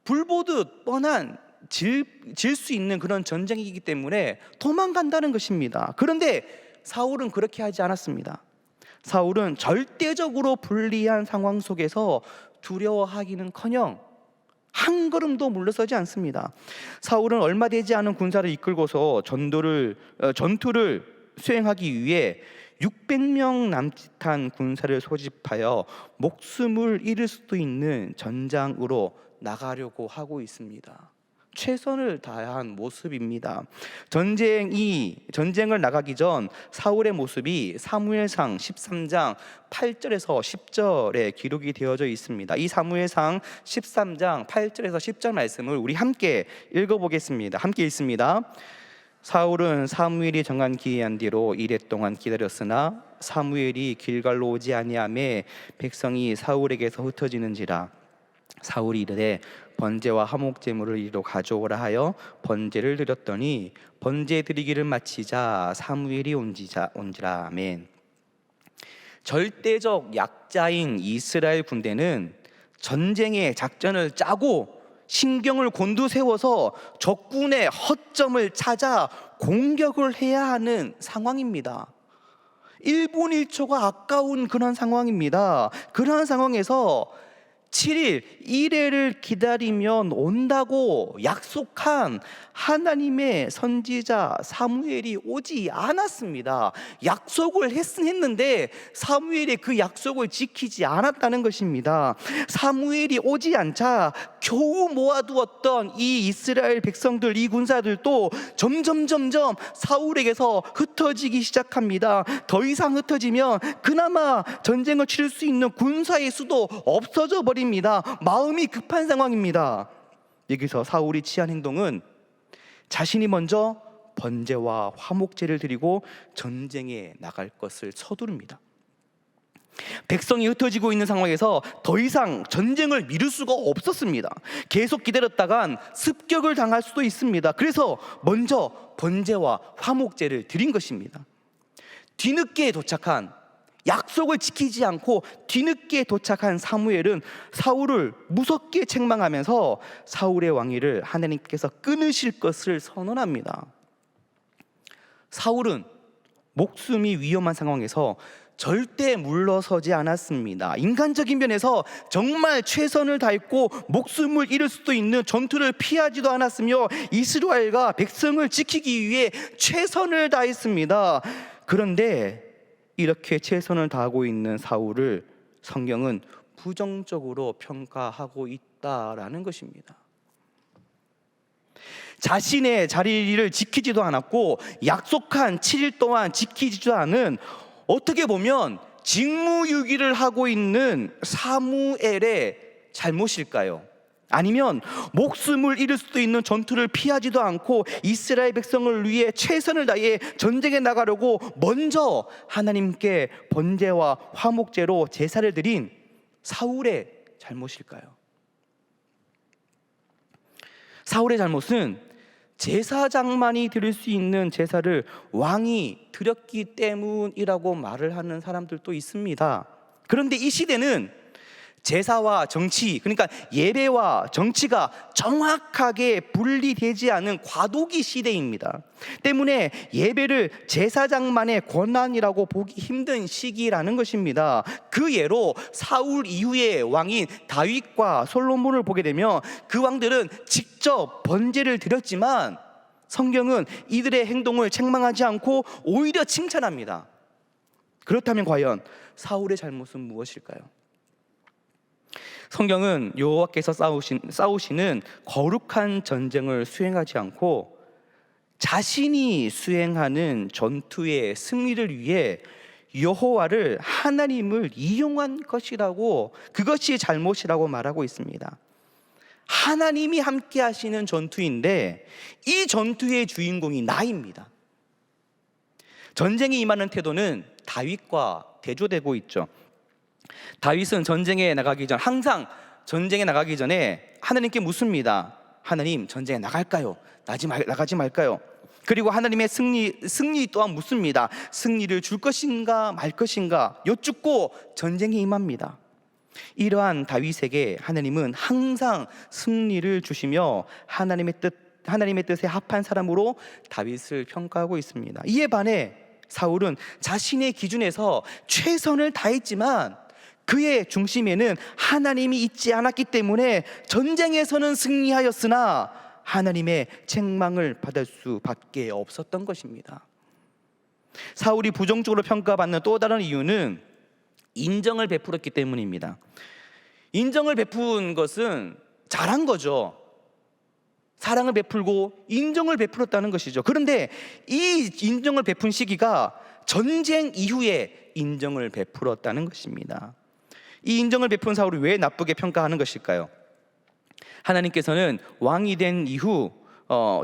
불보듯 뻔한 질 수 있는 그런 전쟁이기 때문에 도망간다는 것입니다. 그런데 사울은 그렇게 하지 않았습니다. 사울은 절대적으로 불리한 상황 속에서 두려워하기는커녕 한 걸음도 물러서지 않습니다. 사울은 얼마 되지 않은 군사를 이끌고서 전투를 수행하기 위해 600명 남짓한 군사를 소집하여 목숨을 잃을 수도 있는 전장으로 나가려고 하고 있습니다. 최선을 다한 모습입니다. 전쟁을 나가기 전 사울의 모습이 사무엘상 13장 8절에서 10절에 기록이 되어져 있습니다. 이 사무엘상 13장 8절에서 10절 말씀을 우리 함께 읽어보겠습니다. 함께 읽습니다. 사울은 사무엘이 정한 기한 뒤로 이레 동안 기다렸으나 사무엘이 길갈로 오지 아니하매 백성이 사울에게서 흩어지는지라. 사울이 이르되 번제와 화목 제물을 이리로 가져오라 하여 번제를 드렸더니 번제 드리기를 마치자 사무엘이 온지라. 아멘. 절대적 약자인 이스라엘 군대는 전쟁의 작전을 짜고 신경을 곤두세워서 적군의 허점을 찾아 공격을 해야 하는 상황입니다. 1분 1초가 아까운 그런 상황입니다. 그러한 상황에서 7일 1회를 기다리면 온다고 약속한 하나님의 선지자 사무엘이 오지 않았습니다. 약속을 했는데 사무엘이 그 약속을 지키지 않았다는 것입니다. 사무엘이 오지 않자 겨우 모아두었던 이 이스라엘 백성들, 이 군사들도 점점 사울에게서 흩어지기 시작합니다. 더 이상 흩어지면 그나마 전쟁을 치를 수 있는 군사의 수도 없어져 버립니다. 마음이 급한 상황입니다. 여기서 사울이 취한 행동은 자신이 먼저 번제와 화목제를 드리고 전쟁에 나갈 것을 서두릅니다. 백성이 흩어지고 있는 상황에서 더 이상 전쟁을 미룰 수가 없었습니다. 계속 기다렸다간 습격을 당할 수도 있습니다. 그래서 먼저 번제와 화목제를 드린 것입니다. 뒤늦게 도착한, 약속을 지키지 않고 뒤늦게 도착한 사무엘은 사울을 무섭게 책망하면서 사울의 왕위를 하나님께서 끊으실 것을 선언합니다. 사울은 목숨이 위험한 상황에서 절대 물러서지 않았습니다. 인간적인 면에서 정말 최선을 다했고 목숨을 잃을 수도 있는 전투를 피하지도 않았으며 이스라엘과 백성을 지키기 위해 최선을 다했습니다. 그런데 이렇게 최선을 다하고 있는 사울을 성경은 부정적으로 평가하고 있다라는 것입니다. 자신의 자리를 지키지도 않았고 약속한 7일 동안 지키지도 않은, 어떻게 보면 직무유기를 하고 있는 사무엘의 잘못일까요? 아니면 목숨을 잃을 수도 있는 전투를 피하지도 않고 이스라엘 백성을 위해 최선을 다해 전쟁에 나가려고 먼저 하나님께 번제와 화목제로 제사를 드린 사울의 잘못일까요? 사울의 잘못은 제사장만이 드릴 수 있는 제사를 왕이 드렸기 때문이라고 말을 하는 사람들도 있습니다. 그런데 이 시대는 제사와 정치, 그러니까 예배와 정치가 정확하게 분리되지 않은 과도기 시대입니다. 때문에 예배를 제사장만의 권한이라고 보기 힘든 시기라는 것입니다. 그 예로 사울 이후의 왕인 다윗과 솔로몬을 보게 되면 그 왕들은 직접 번제를 드렸지만 성경은 이들의 행동을 책망하지 않고 오히려 칭찬합니다. 그렇다면 과연 사울의 잘못은 무엇일까요? 성경은 여호와께서 싸우시는 거룩한 전쟁을 수행하지 않고 자신이 수행하는 전투의 승리를 위해 여호와를, 하나님을 이용한 것이라고, 그것이 잘못이라고 말하고 있습니다. 하나님이 함께 하시는 전투인데 이 전투의 주인공이 나입니다. 전쟁에 임하는 태도는 다윗과 대조되고 있죠. 다윗은 전쟁에 나가기 전, 항상 전쟁에 나가기 전에 하나님께 묻습니다. 하나님, 전쟁에 나갈까요? 나가지 말까요? 그리고 하나님의 승리 또한 묻습니다. 승리를 줄 것인가 말 것인가 여쭙고 전쟁에 임합니다. 이러한 다윗에게 하나님은 항상 승리를 주시며 하나님의 뜻에 합한 사람으로 다윗을 평가하고 있습니다. 이에 반해 사울은 자신의 기준에서 최선을 다했지만 그의 중심에는 하나님이 있지 않았기 때문에 전쟁에서는 승리하였으나 하나님의 책망을 받을 수밖에 없었던 것입니다. 사울이 부정적으로 평가받는 또 다른 이유는 인정을 베풀었기 때문입니다. 인정을 베푼 것은 잘한 거죠. 사랑을 베풀고 인정을 베풀었다는 것이죠. 그런데 이 인정을 베푼 시기가 전쟁 이후에 인정을 베풀었다는 것입니다. 이 인정을 베푼 사울이 왜 나쁘게 평가하는 것일까요? 하나님께서는 왕이 된 이후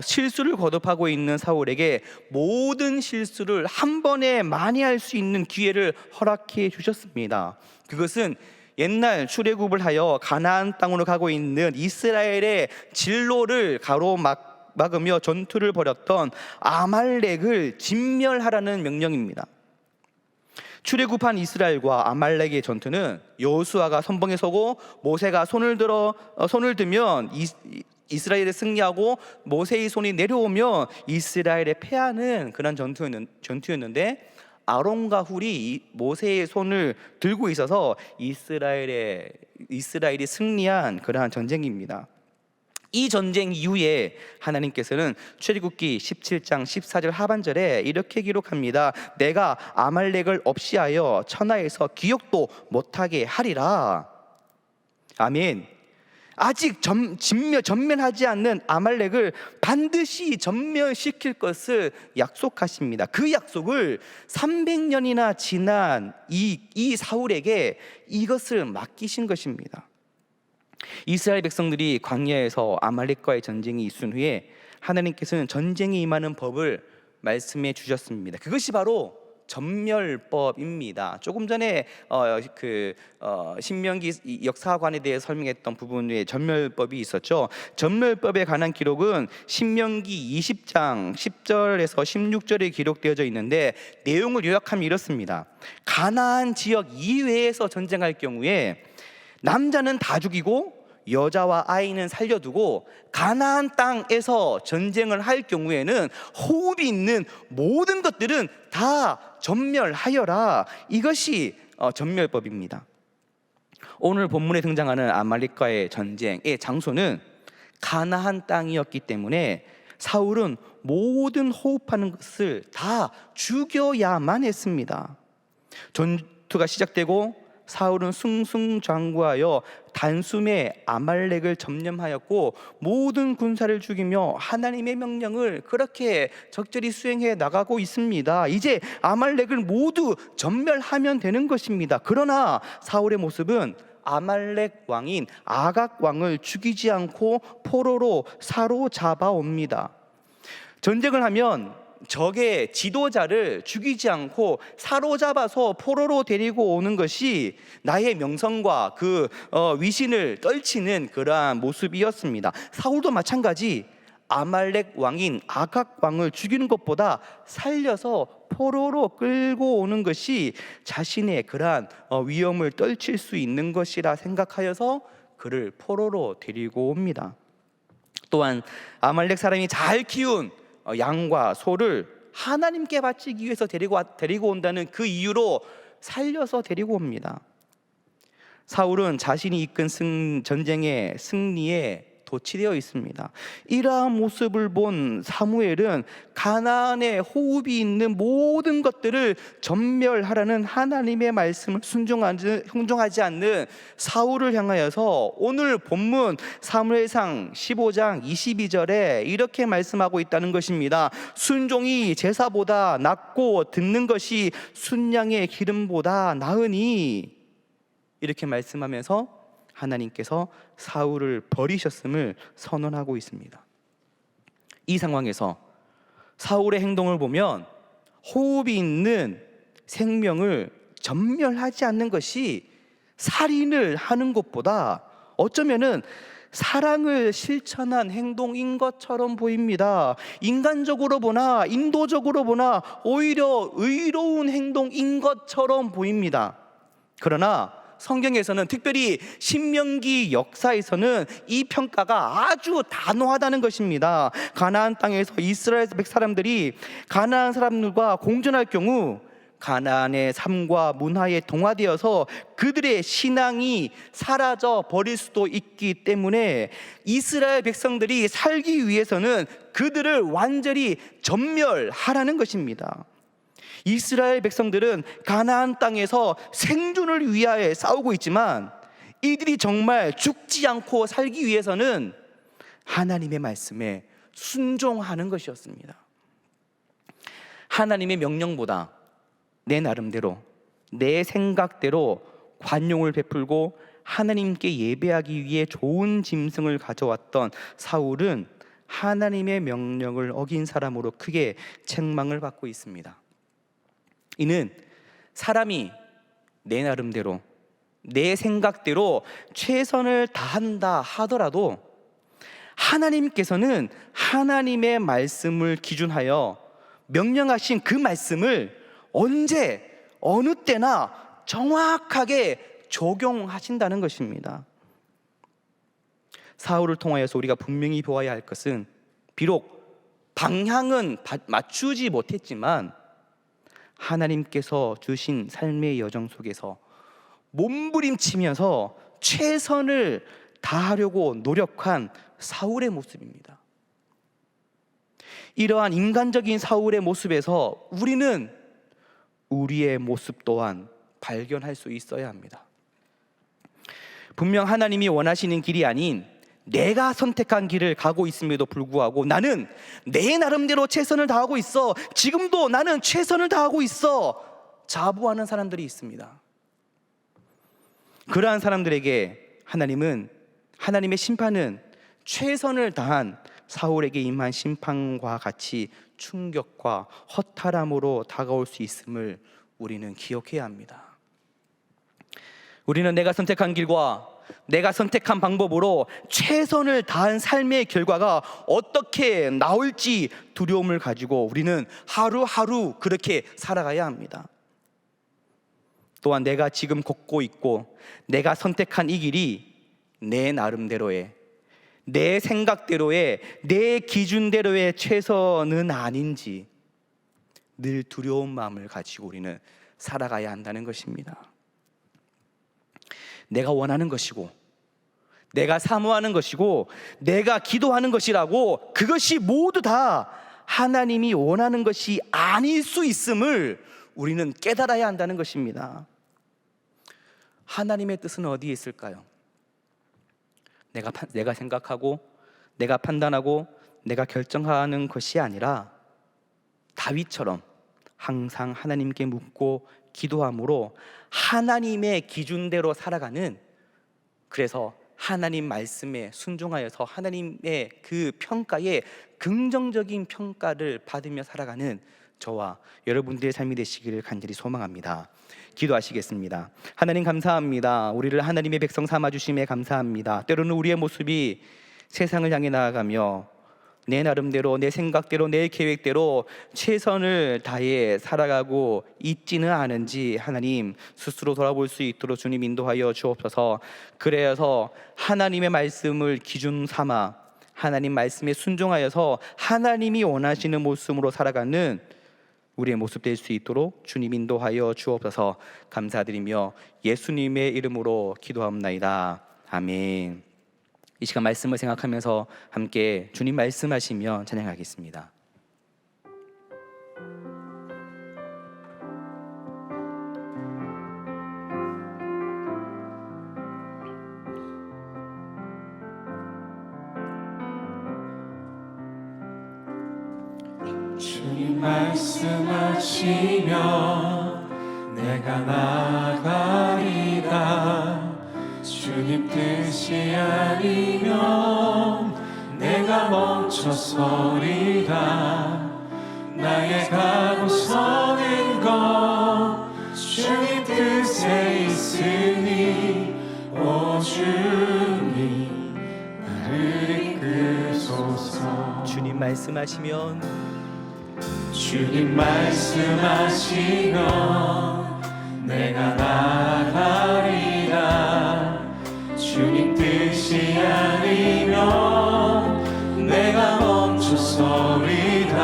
실수를 거듭하고 있는 사울에게 모든 실수를 한 번에 만회할 수 있는 기회를 허락해 주셨습니다. 그것은 옛날 출애굽을 하여 가나안 땅으로 가고 있는 이스라엘의 진로를 가로막으며 전투를 벌였던 아말렉을 진멸하라는 명령입니다. 출애굽한 이스라엘과 아말렉의 전투는 여호수아가 선봉에 서고 모세가 손을 들면 이스라엘이 승리하고 모세의 손이 내려오면 이스라엘에 패하는 그런 전투였는데 아론과 훌이 모세의 손을 들고 있어서 이스라엘이 승리한 그러한 전쟁입니다. 이 전쟁 이후에 하나님께서는 출애굽기 17장 14절 하반절에 이렇게 기록합니다. 내가 아말렉을 없이하여 천하에서 기억도 못하게 하리라. 아멘. 아직 전면하지 않는 아말렉을 반드시 전면시킬 것을 약속하십니다. 그 약속을 300년이나 지난 이 사울에게 이것을 맡기신 것입니다. 이스라엘 백성들이 광야에서 아말렉과의 전쟁이 있은 후에 하나님께서는 전쟁에 임하는 법을 말씀해 주셨습니다. 그것이 바로 전멸법입니다. 조금 전에 신명기 역사관에 대해 설명했던 부분에 전멸법이 있었죠. 전멸법에 관한 기록은 신명기 20장 10절에서 16절에 기록되어져 있는데 내용을 요약하면 이렇습니다. 가나안 지역 이외에서 전쟁할 경우에 남자는 다 죽이고 여자와 아이는 살려두고 가나안 땅에서 전쟁을 할 경우에는 호흡이 있는 모든 것들은 다 전멸하여라. 이것이 전멸법입니다. 오늘 본문에 등장하는 아말렉과의 전쟁의 장소는 가나안 땅이었기 때문에 사울은 모든 호흡하는 것을 다 죽여야만 했습니다. 전투가 시작되고 사울은 승승장구하여 단숨에 아말렉을 점령하였고 모든 군사를 죽이며 하나님의 명령을 그렇게 적절히 수행해 나가고 있습니다. 이제 아말렉을 모두 전멸하면 되는 것입니다. 그러나 사울의 모습은 아말렉 왕인 아각 왕을 죽이지 않고 포로로 사로잡아 옵니다. 전쟁을 하면 적의 지도자를 죽이지 않고 사로잡아서 포로로 데리고 오는 것이 나의 명성과 그 위신을 떨치는 그러한 모습이었습니다. 사울도 마찬가지 아말렉 왕인 아각 왕을 죽이는 것보다 살려서 포로로 끌고 오는 것이 자신의 그러한 위험을 떨칠 수 있는 것이라 생각하여서 그를 포로로 데리고 옵니다. 또한 아말렉 사람이 잘 키운 양과 소를 하나님께 바치기 위해서 데리고 온다는 그 이유로 살려서 데리고 옵니다. 사울은 자신이 이끈 전쟁의 승리에 도취되어 있습니다. 이러한 모습을 본 사무엘은 가나안에 호흡이 있는 모든 것들을 전멸하라는 하나님의 말씀을 순종하지 않는 사울을 향하여서 오늘 본문 사무엘상 15장 22절에 이렇게 말씀하고 있다는 것입니다. 순종이 제사보다 낫고 듣는 것이 순양의 기름보다 나으니, 이렇게 말씀하면서 하나님께서 사울을 버리셨음을 선언하고 있습니다. 이 상황에서 사울의 행동을 보면 호흡이 있는 생명을 전멸하지 않는 것이 살인을 하는 것보다 어쩌면은 사랑을 실천한 행동인 것처럼 보입니다. 인간적으로 보나 인도적으로 보나 오히려 의로운 행동인 것처럼 보입니다. 그러나 성경에서는, 특별히 신명기 역사에서는 이 평가가 아주 단호하다는 것입니다. 가나안 땅에서 이스라엘 사람들이 가나안 사람들과 공존할 경우 가나안의 삶과 문화에 동화되어서 그들의 신앙이 사라져 버릴 수도 있기 때문에 이스라엘 백성들이 살기 위해서는 그들을 완전히 전멸하라는 것입니다. 이스라엘 백성들은 가나안 땅에서 생존을 위하여 싸우고 있지만 이들이 정말 죽지 않고 살기 위해서는 하나님의 말씀에 순종하는 것이었습니다. 하나님의 명령보다 내 나름대로, 내 생각대로 관용을 베풀고 하나님께 예배하기 위해 좋은 짐승을 가져왔던 사울은 하나님의 명령을 어긴 사람으로 크게 책망을 받고 있습니다. 이는 사람이 내 나름대로, 내 생각대로 최선을 다한다 하더라도 하나님께서는 하나님의 말씀을 기준하여 명령하신 그 말씀을 언제 어느 때나 정확하게 적용하신다는 것입니다. 사울을 통하여서 우리가 분명히 보아야 할 것은, 비록 방향은 맞추지 못했지만 하나님께서 주신 삶의 여정 속에서 몸부림치면서 최선을 다하려고 노력한 사울의 모습입니다. 이러한 인간적인 사울의 모습에서 우리는 우리의 모습 또한 발견할 수 있어야 합니다. 분명 하나님이 원하시는 길이 아닌 내가 선택한 길을 가고 있음에도 불구하고 나는 내 나름대로 최선을 다하고 있어, 지금도 나는 최선을 다하고 있어, 자부하는 사람들이 있습니다. 그러한 사람들에게 하나님의 심판은 최선을 다한 사울에게 임한 심판과 같이 충격과 허탈함으로 다가올 수 있음을 우리는 기억해야 합니다. 우리는 내가 선택한 길과 내가 선택한 방법으로 최선을 다한 삶의 결과가 어떻게 나올지 두려움을 가지고 우리는 하루하루 그렇게 살아가야 합니다. 또한 내가 지금 걷고 있고 내가 선택한 이 길이 내 나름대로의, 내 생각대로의, 내 기준대로의 최선은 아닌지 늘 두려운 마음을 가지고 우리는 살아가야 한다는 것입니다. 내가 원하는 것이고 내가 사모하는 것이고 내가 기도하는 것이라고 그것이 모두 다 하나님이 원하는 것이 아닐 수 있음을 우리는 깨달아야 한다는 것입니다. 하나님의 뜻은 어디에 있을까요? 내가 생각하고 내가 판단하고 내가 결정하는 것이 아니라 다윗처럼 항상 하나님께 묻고 기도함으로 하나님의 기준대로 살아가는, 그래서 하나님 말씀에 순종하여서 하나님의 그 평가에 긍정적인 평가를 받으며 살아가는 저와 여러분들의 삶이 되시기를 간절히 소망합니다. 기도하시겠습니다. 하나님 감사합니다. 우리를 하나님의 백성 삼아주심에 감사합니다. 때로는 우리의 모습이 세상을 향해 나아가며 내 나름대로, 내 생각대로, 내 계획대로 최선을 다해 살아가고 있지는 않은지 하나님 스스로 돌아볼 수 있도록 주님 인도하여 주옵소서. 그래서 하나님의 말씀을 기준 삼아 하나님 말씀에 순종하여서 하나님이 원하시는 모습으로 살아가는 우리의 모습 될 수 있도록 주님 인도하여 주옵소서. 감사드리며 예수님의 이름으로 기도합나이다. 아멘. 이 시간 말씀을 생각하면서 함께 주님 말씀하시며 찬양하겠습니다. 주님 말씀하시며 내가 나아가리다. 주님 뜻이 아니면 내가 멈춰서리다. 나의 가고 서는 것 주님 뜻에 있으니 오 주님 나를 이끄소서. 주님 말씀하시면 주님 말씀하시면 내가 나아가리라. 주님 뜻이 아니면 내가 멈춰서리다.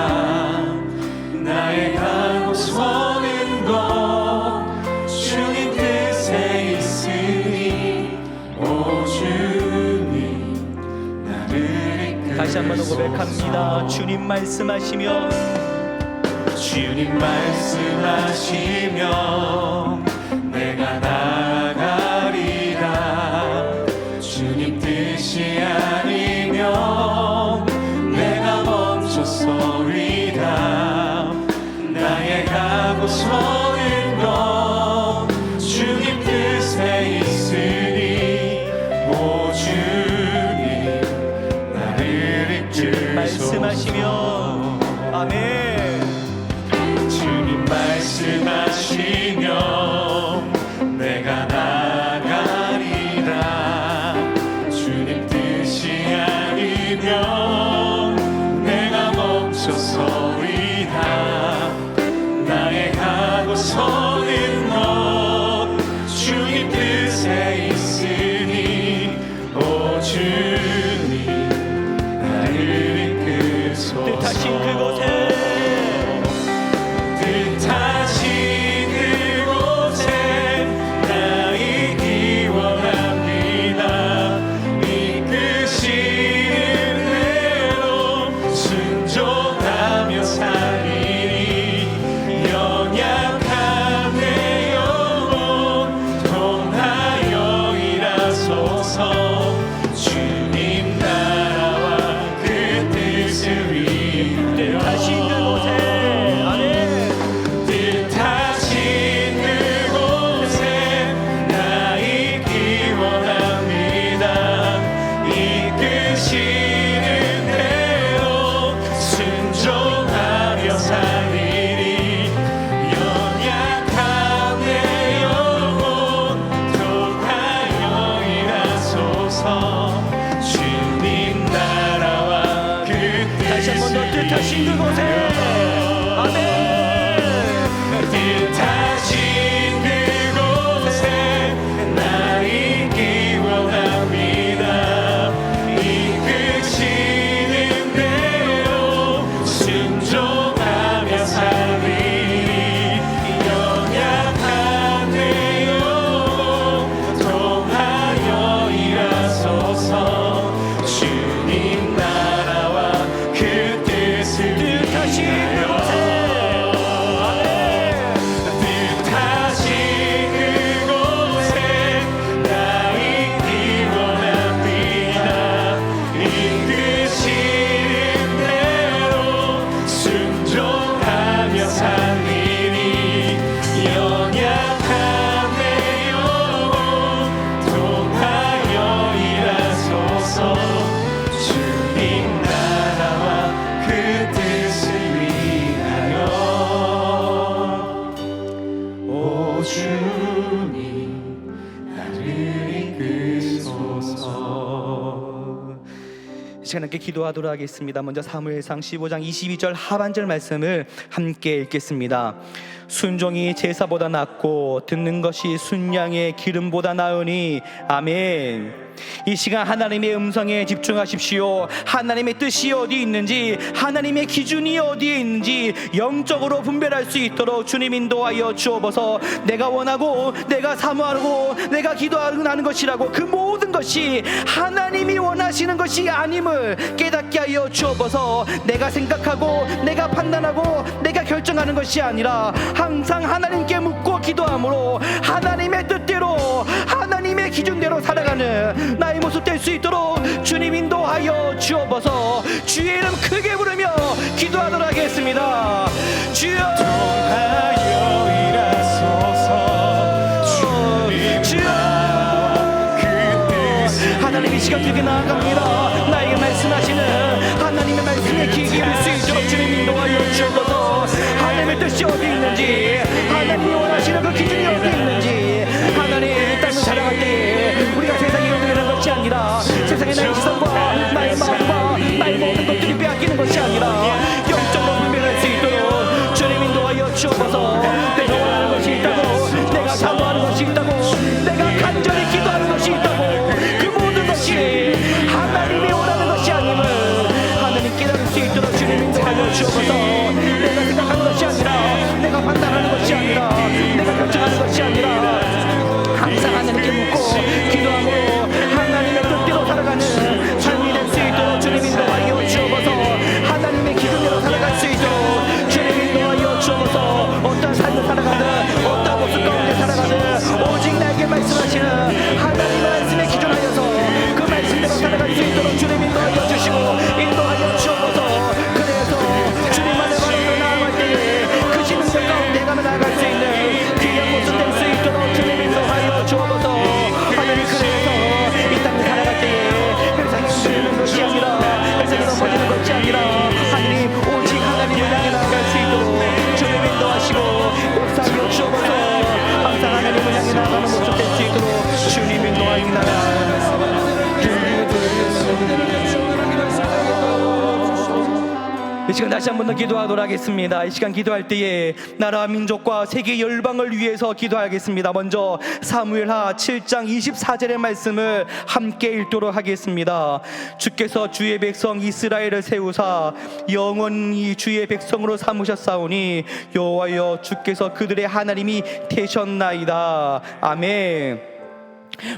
나의 가고 서는 것 주님 뜻에 있으니 오 주님 나를 이끌소서. 다시 한번 고백합니다. 주님 말씀하시면 주님 말씀하시면 내가 나아가리라. 주님 뜻이 아니면 내가 멈춰서리다. 나의 가고 서는 것 주님 뜻에 있으니 오 주님 나를 이끌소서. 말씀하시면 아멘. 주님 말씀하시면 내가 나가리라. 주님 뜻이 아니면 내가 멈춰서리다. 나의 가고 서는 것 주님 뜻에 있으니 오 주님 나를 이끌소서. 뜻하신 그곳에 뜻하신 그곳에 아멘. 뜻하신 그곳에 나 있기 원합니다. 이끄시는 대로 순종하며 살리니 연약한 내 영혼 통하여 일하소서. 주님 나라와 그 뜻을 뜻하신 그곳에 뜻하신 그곳에 나 있기 원합니다. 이끄시는 대로 순종하며 살리니 연약한 내 영혼 통하여 일하소서. 주님 나라와 그 뜻을 위하여 오 주님 나를 이끌소서. 이 시간 함께 기도하도록 하겠습니다. 먼저 사무엘상 15장 22절 하반절 말씀을 함께 읽겠습니다. 순종이 제사보다 낫고 듣는 것이 순양의 기름보다 나으니 아멘. 이 시간 하나님의 음성에 집중하십시오. 하나님의 뜻이 어디 있는지, 하나님의 기준이 어디에 있는지 영적으로 분별할 수 있도록 주님 인도하여 주옵소서. 내가 원하고 내가 사모하고 내가 기도하는 것이라고 그 모든 것이 하나님이 원하시는 것이 아님을 깨닫게 하여 주옵소서. 내가 생각하고 내가 판단하고 내가 결정하는 것이 아니라 항상 하나님께 묻고 기도함으로 하나님의 뜻대로 하나님의 기준대로 살아가는 나의 모습 될 수 있도록 주님 인도하여 주옵소서. 주의 이름 크게 부르며 기도하도록 하겠습니다. 주여 통하여 일하소서. 주님 나라와 그 뜻을 하나님 이 시간 크게 나아갑니다. 나에게 말씀하시는 하나님의 말씀에 귀 기울일 수 있도록 주님 인도하여 주옵소서. 하나님의 뜻이 어디 있는지, 하나님이 원하시는 그 기준이 어디 있는지, 하나님 이 땅을 살아갈 때 우리가 세상에 이루는 것이 아니라 세상의 나의 시선과 나의 마음과 나의 모든 것들이 빼앗기는 것이 아니라 영적으로 분별할 수 있도록 주님 인도하여 주옵소서. 내가 원하는 것이 있다고, 내가 사모하는 것이 있다고, 내가 간절히 기도하는 것이 있다고, 그 이 시간 다시 한 번 더 기도하도록 하겠습니다. 이 시간 기도할 때에 나라와 민족과 세계 열방을 위해서 기도하겠습니다. 먼저 사무엘하 7장 24절의 말씀을 함께 읽도록 하겠습니다. 주께서 주의 백성 이스라엘을 세우사 영원히 주의 백성으로 삼으셨사오니 여호와여 주께서 그들의 하나님이 되셨나이다. 아멘.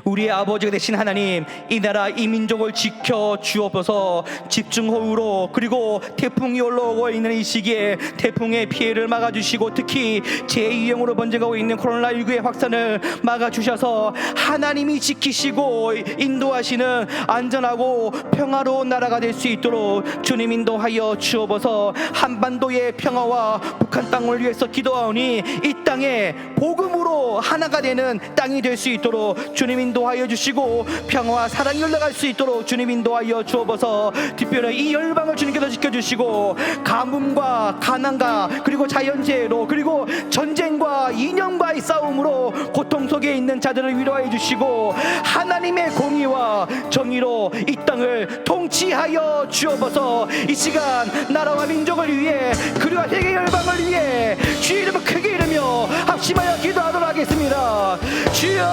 우리의 아버지가 되신 하나님, 이 나라 이 민족을 지켜 주옵소서. 집중호우로 그리고 태풍이 올라오고 있는 이 시기에 태풍의 피해를 막아주시고 특히 제2형으로 번져가고 있는 코로나19의 확산을 막아주셔서 하나님이 지키시고 인도하시는 안전하고 평화로운 나라가 될 수 있도록 주님 인도하여 주옵소서. 한반도의 평화와 북한 땅을 위해서 기도하오니 이 땅에 복음으로 하나가 되는 땅이 될 수 있도록 주님 인도하여 주시고 평화와 사랑이 흘러갈 수 있도록 주님 인도하여 주옵소서. 특별히 이 열방을 주님께서 지켜주시고 가뭄과 가난과 그리고 자연재해로 그리고 전쟁과 이념과의 싸움으로 고통 속에 있는 자들을 위로해 주시고 하나님의 공의와 정의로 이 땅을 통치하여 주옵소서. 이 시간 나라와 민족을 위해 그리고 세계 열방을 위해 주의 이름을 크게 이르며 합심하여 기도하도록 하겠습니다. 주여,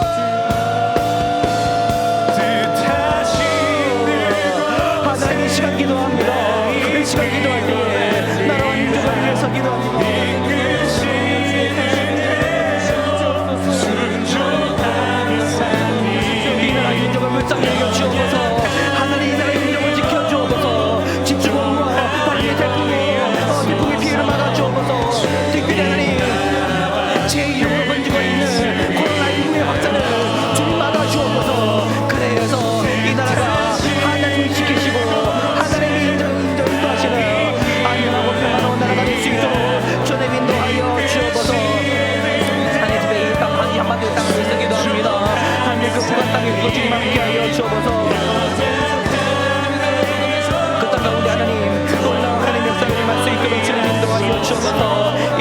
하나님 이 시간 기도합니다. 이 시간 기도할 때에 나라와 민족을 위해서 기도합니다. 이 나라 민족을 불쌍히 여겨 주옵소서. 하나님 이 나라의 민족을 지켜 주옵소서. 집중호우와 빨리 태풍의 피해를 막아 주옵소서. 특별히 하나님 제2형으로 번지고 있는 코로나19의 확산을 주님 막아 주옵소서. 그래서 이 나라가 하나님을 지키시고 하나님의 인도하시는 안전하고 평화로운 나라가 될 수 있도록 주님 인도하여 주옵소서. 하나님 집에 이 땅 한반도의 땅을 위해서 기도합니다. 하나님 그 북한 땅에 그것 주님 함께하여 주옵소서. 그 땅 가운데 하나님 놀라운 하나님의 역사를 임할 수 있도록 주님 인도하여 주옵소서. 이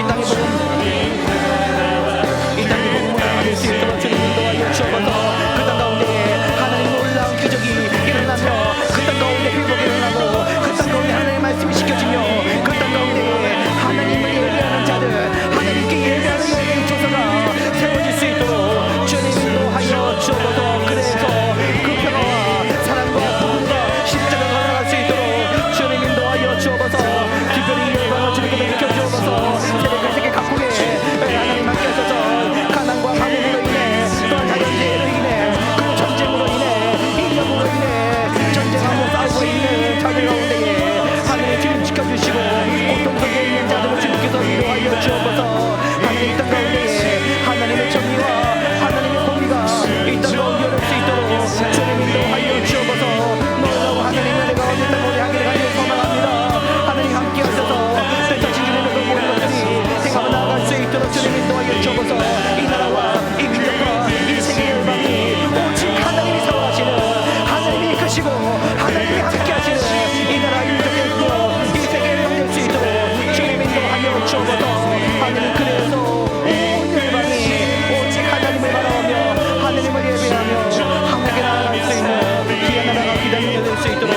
땅의 복음을 알릴 수 있도록 주님 인도하여 주옵소서. 그 땅 가운데 하나님 놀라운 기적이 일어나며 그 땅 가운데 회복이 일어나고 그 땅 가운데 하나님의 말씀이 지켜지며 그 땅 가운데 하나님을 예배하는 자들 하나님께 예배하는 여인의 조서가 세워질 수 있도록 주님 인도하여 주옵소서. 그래서 그 평화와 사랑과 복음과 십자가가 나갈 수 있도록 주님 인도하여 주옵소서. 특별히 열방을 주님께서 지켜주옵소서. 세계 각국에 하나님 함께 하셔서 가난과 가뭄으로 인해 또한 자연재해로 인해 그 전쟁으로 인해 이념으로 인해 전쟁하며 싸우고 있는 자들 가운데에 하나님 주님 지켜주시고 고통 속에 있는 자들을 주님께서 위로하여 주옵소서. 하나님 이 땅 가운데에 하나님의 정의와 하나님의 공의가 이 땅 가운데 열릴 수 있도록 주님 인도하여 주옵소서. 놀라운 하나님의 은혜가 이 땅 가운데 하기를 간절히 소망합니다. 하나님 함께 하셔서 뜻하신 주님의 그 모든 것들이 행하고 나아갈 수 있도록 주님 인도하여 주옵소서. 이 나라와 이 민족과 이 세계 열방이 오직 하나님이 사랑하시는 하나님이 이끄시고 하나님이 함께 하시는 이 나라 이 민족의 이 세계 열방 될 수 있도록 주님 인도하여 주옵소서. 하나님 그래서 온 열방이 오직 하나님을 바라보며 하나님을 예배하며 함께 나아갈 수 있는 귀한 나라가 기다리게 될 수 있도록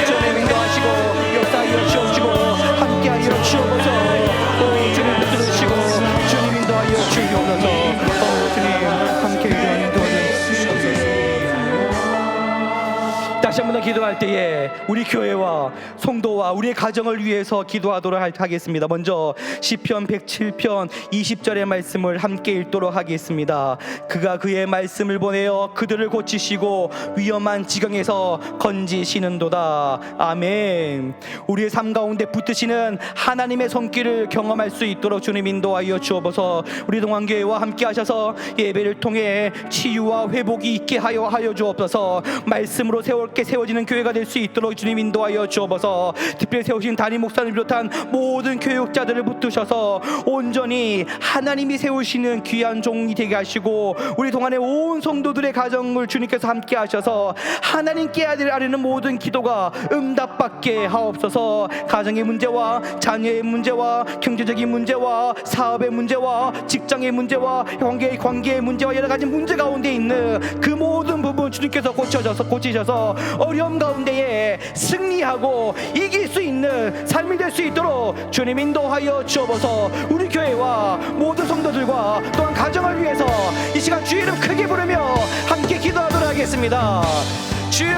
주님 인도하시고 역사하여 주옵시고 함께하여 주옵소서. 주님 붙들으시고 주님 인도하여 주옵소서. 주님 함께 인도하여 주옵소서. 다시 한 번 더 기도할 때에 우리 교회와 성도와 우리의 가정을 위해서 기도하도록 하겠습니다. 먼저 시편 107편 20절의 말씀을 함께 읽도록 하겠습니다. 그가 그의 말씀을 보내어 그들을 고치시고 위험한 지경에서 건지시는도다. 아멘. 우리의 삶 가운데 붙으시는 하나님의 손길을 경험할 수 있도록 주님 인도하여 주옵소서. 우리 동안교회와 함께 하셔서 예배를 통해 치유와 회복이 있게 하여 주옵소서. 말씀으로 세워지는 교회가 될 수 있도록 주님 인도하여 주옵소서. 특별히 세우신 담임 목사님을 비롯한 모든 교육자들을 붙드셔서 온전히 하나님이 세우시는 귀한 종이 되게 하시고 우리 동안의 온 성도들의 가정을 주님께서 함께 하셔서 하나님께 아뢰는 모든 기도가 응답받게 하옵소서. 가정의 문제와 자녀의 문제와 경제적인 문제와 사업의 문제와 직장의 문제와 관계의 문제와 여러 가지 문제 가운데 있는 그 모든 부분 주님께서 고치셔서 어려 위험 가운데에 승리하고 이길 수 있는 삶이 될 수 있도록 주님 인도하여 주옵소서. 우리 교회와 모든 성도들과 또한 가정을 위해서 이 시간 주의 이름 크게 부르며 함께 기도하도록 하겠습니다. 주여,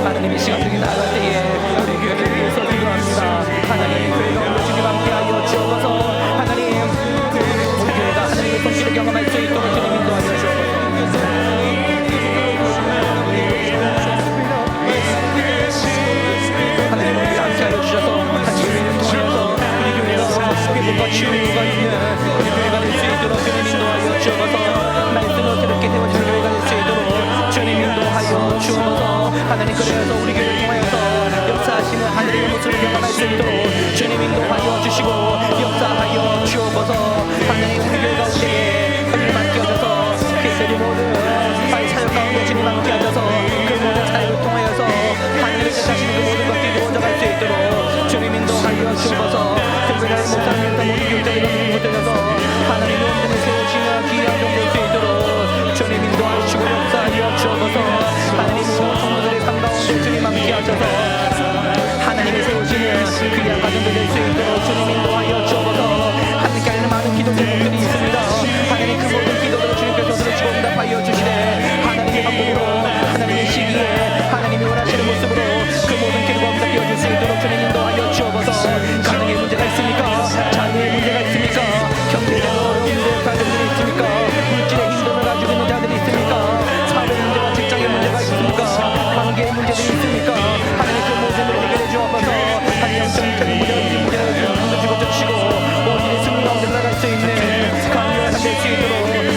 하나님 이 시간 중에 나갈 때에 우리 교회를 위해서 기도합니다. 하나님 교회가 오늘 주님 함께하여 주옵소서. 하나님 우리 교회가 하나님의 손길을 경험할 수 있도록 주님 인도하여 주옵소서. 하나님 우리 교회 함께하여 주셔서 같이 교회를 통하여서 우리 교회가 회복과 치유가 있는 우리 교회가 될 수 있도록 주님 인도하여 주옵소서. 말씀을 새롭게 세워지는 교회가 될 수 있도록 주님 인도하여 주옵소서. 하나님 그래서 우리 교회를 통하여서 역사하시는 하늘의 모습을 경험할 수 있도록 주님 인도하여 주시고 역사하여 주옵소서. 하나님 우리 교회 가운데에 하나님 맡겨져서 그들이 모든 사역 가운데 주님 함께하셔서 그 모든 사역을 통하여서 하나님의 뜻하시는 그 모든 것들이 이루어져갈 수 있도록 주님 인도하여 주옵소서. 특별한 목사님과 모든 교육자들과 주님 붙여져서 하나님의 온전히 세우시며 귀한 종 될 수 있도록 주님 인도하시고 역사하여 주옵소서. 하나님 성도들의 삶 가운데 주님 함께하셔서 하나님이 세우시는 귀한 가정들 될 수 있도록 주님 인도하여 주옵소서. 하나님께 하는 많은 기도 제목들이 있습니다. 하나님 그 모든 기도들을 주님께서 들으시고 응답하여 주시되 하나님의 방법으로 하나님의 시기에 하나님이 원하시는 모습으로 그 모든 기도가 응답되어 줄 수 있도록 주님 인도하여 주옵소서. 가정에 문제가 있습니까? 자녀의 문제가 있습니까? 경제적으로 힘든 가정들이 있습니까? 물질의 힘듦을 가지고 있는 자들이 있습니까? 사회 문제와 직장의 문제가 있습니까? 관계의 문제들이 있습니까? 하나님 그 모든 을 해결해 주옵소서. 하나님 영적인 문제가 있는 문제를 집어주시고 모든 승리 가운데 나갈 수 있는 강력한 될수 있도록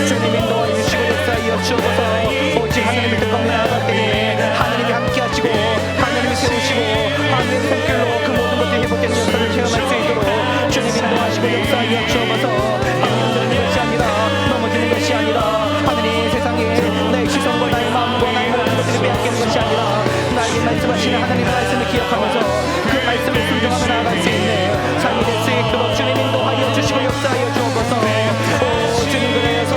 주님 인도하여 주시고 역사하여 주옵소서. 오직 하나님의 뜻과 나아갈 때에 하나님이 함께 하시고 하나님이 세우시고 하나님의 손길로 그 모든 것들이 회복되는 역사를 체험할 수 있도록 주님 인도하시고 역사하여 주옵소서. 하나님 흔들리는 것이 아니라 넘어지는 것이 아니라 하나님 세상에 내 시선과 나의 마음과 나의 모든 것들이 빼앗기는 것이 아니라 나에게 말씀하시는 하나님의 말씀을 기억하면서 그 말씀을 순종하며 나아갈 수 있는 삶이 될 수 있도록 주님 인도하여 주시고 역사하여 주옵소서. 오 주님 그래서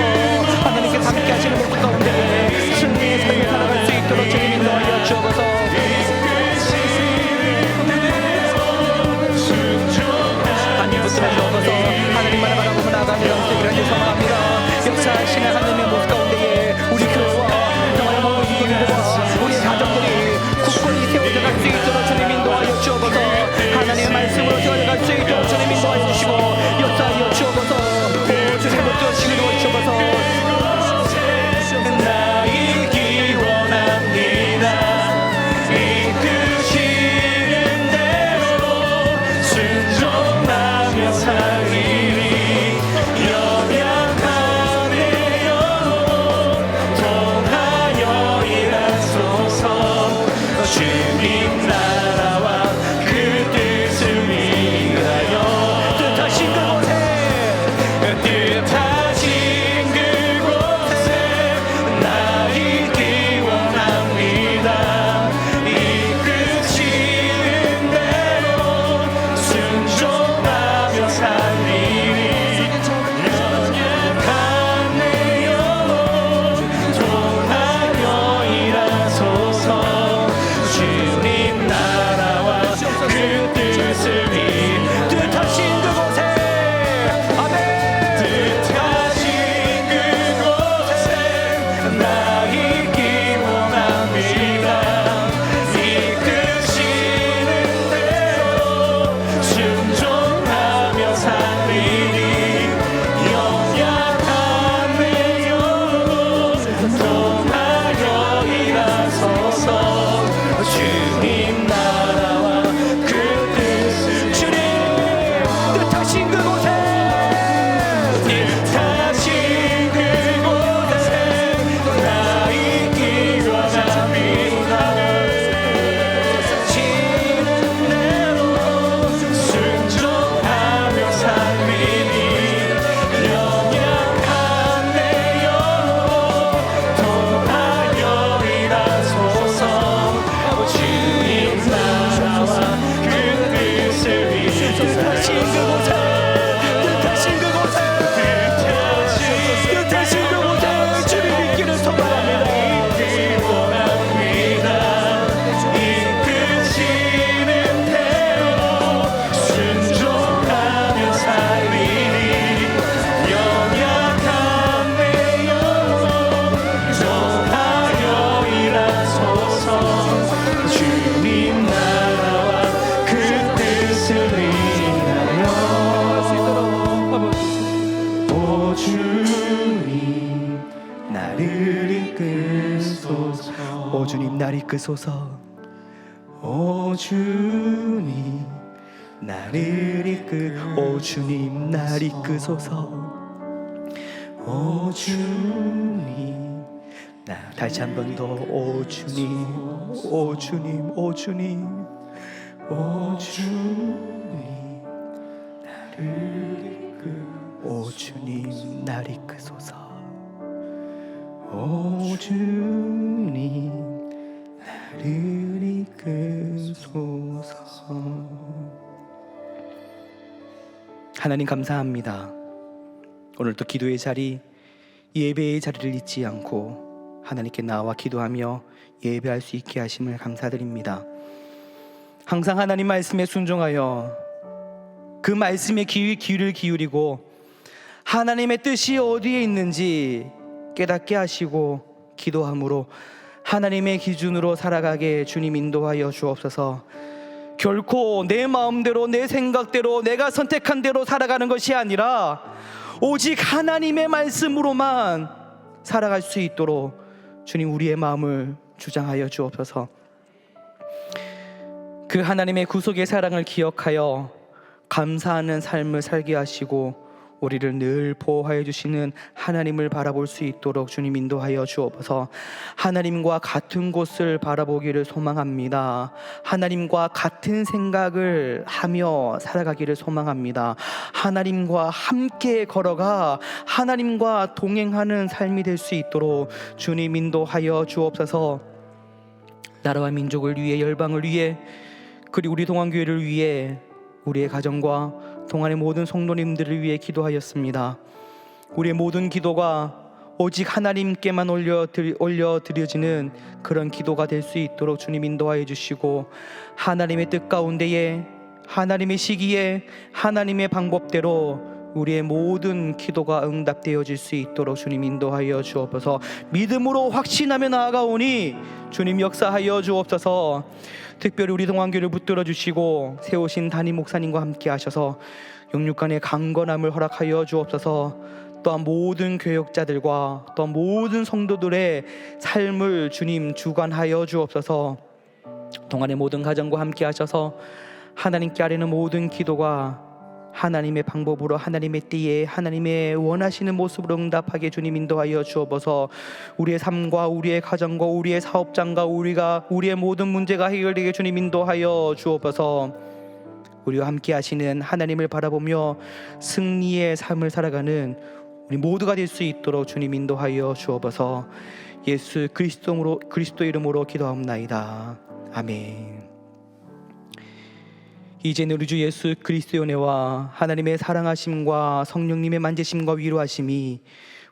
하나님께서 함께 하시는 모습 가운데 주님 날 이끄소서. 오 주님 나를 오 주님 날 이끄소서. 오 주님 다시 한 번 더. 오 주님 오 주님 오 주님 오 주님 오 주님 날 이끄소서. 오 주님 나를 이끄소서. 하나님 감사합니다. 오늘도 기도의 자리, 예배의 자리를 잊지 않고 하나님께 나와 기도하며 예배할 수 있게 하심을 감사드립니다. 항상 하나님 말씀에 순종하여 그 말씀에 귀를 기울이고 하나님의 뜻이 어디에 있는지 깨닫게 하시고 기도함으로 하나님의 기준으로 살아가게 주님 인도하여 주옵소서. 결코 내 마음대로 내 생각대로 내가 선택한 대로 살아가는 것이 아니라 오직 하나님의 말씀으로만 살아갈 수 있도록 주님 우리의 마음을 주장하여 주옵소서. 그 하나님의 구속의 사랑을 기억하여 감사하는 삶을 살게 하시고 우리를 늘 보호하여 주시는 하나님을 바라볼 수 있도록 주님 인도하여 주옵소서. 하나님과 같은 곳을 바라보기를 소망합니다. 하나님과 같은 생각을 하며 살아가기를 소망합니다. 하나님과 함께 걸어가 하나님과 동행하는 삶이 될 수 있도록 주님 인도하여 주옵소서. 나라와 민족을 위해, 열방을 위해, 그리고 우리 동안교회를 위해, 우리의 가정과 동안의 모든 성도님들을 위해 기도하였습니다. 우리의 모든 기도가 오직 하나님께만 올려드려지는 그런 기도가 될 수 있도록 주님 인도하여 주시고, 하나님의 뜻 가운데에, 하나님의 시기에, 하나님의 방법대로 우리의 모든 기도가 응답되어질 수 있도록 주님 인도하여 주옵소서. 믿음으로 확신하며 나아가오니 주님 역사하여 주옵소서. 특별히 우리 동안교회를 붙들어 주시고 세우신 담임 목사님과 함께 하셔서 영육간의 강건함을 허락하여 주옵소서. 또한 모든 교역자들과 또 모든 성도들의 삶을 주님 주관하여 주옵소서. 동안의 모든 가정과 함께 하셔서 하나님께 아뢰는 모든 기도가 하나님의 방법으로, 하나님의 때에, 하나님의 원하시는 모습으로 응답하게 주님 인도하여 주옵소서. 우리의 삶과 우리의 가정과 우리의 사업장과 우리의 모든 문제가 해결되게 주님 인도하여 주옵소서. 우리와 함께 하시는 하나님을 바라보며 승리의 삶을 살아가는 우리 모두가 될 수 있도록 주님 인도하여 주옵소서. 예수 그리스도 이름으로 기도하옵나이다. 아멘. 이제는 우리 주 예수 그리스도의 은혜와 하나님의 사랑하심과 성령님의 만지심과 위로하심이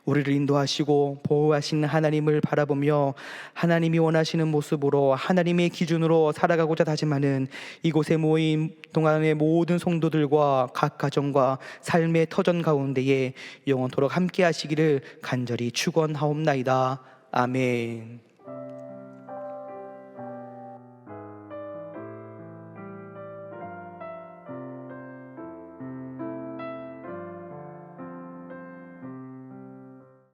우리를 인도하시고 보호하시는 하나님을 바라보며 하나님이 원하시는 모습으로 하나님의 기준으로 살아가고자 다짐하는 이곳에 모인 동안의 모든 성도들과 각 가정과 삶의 터전 가운데에 영원토록 함께 하시기를 간절히 축원하옵나이다. 아멘.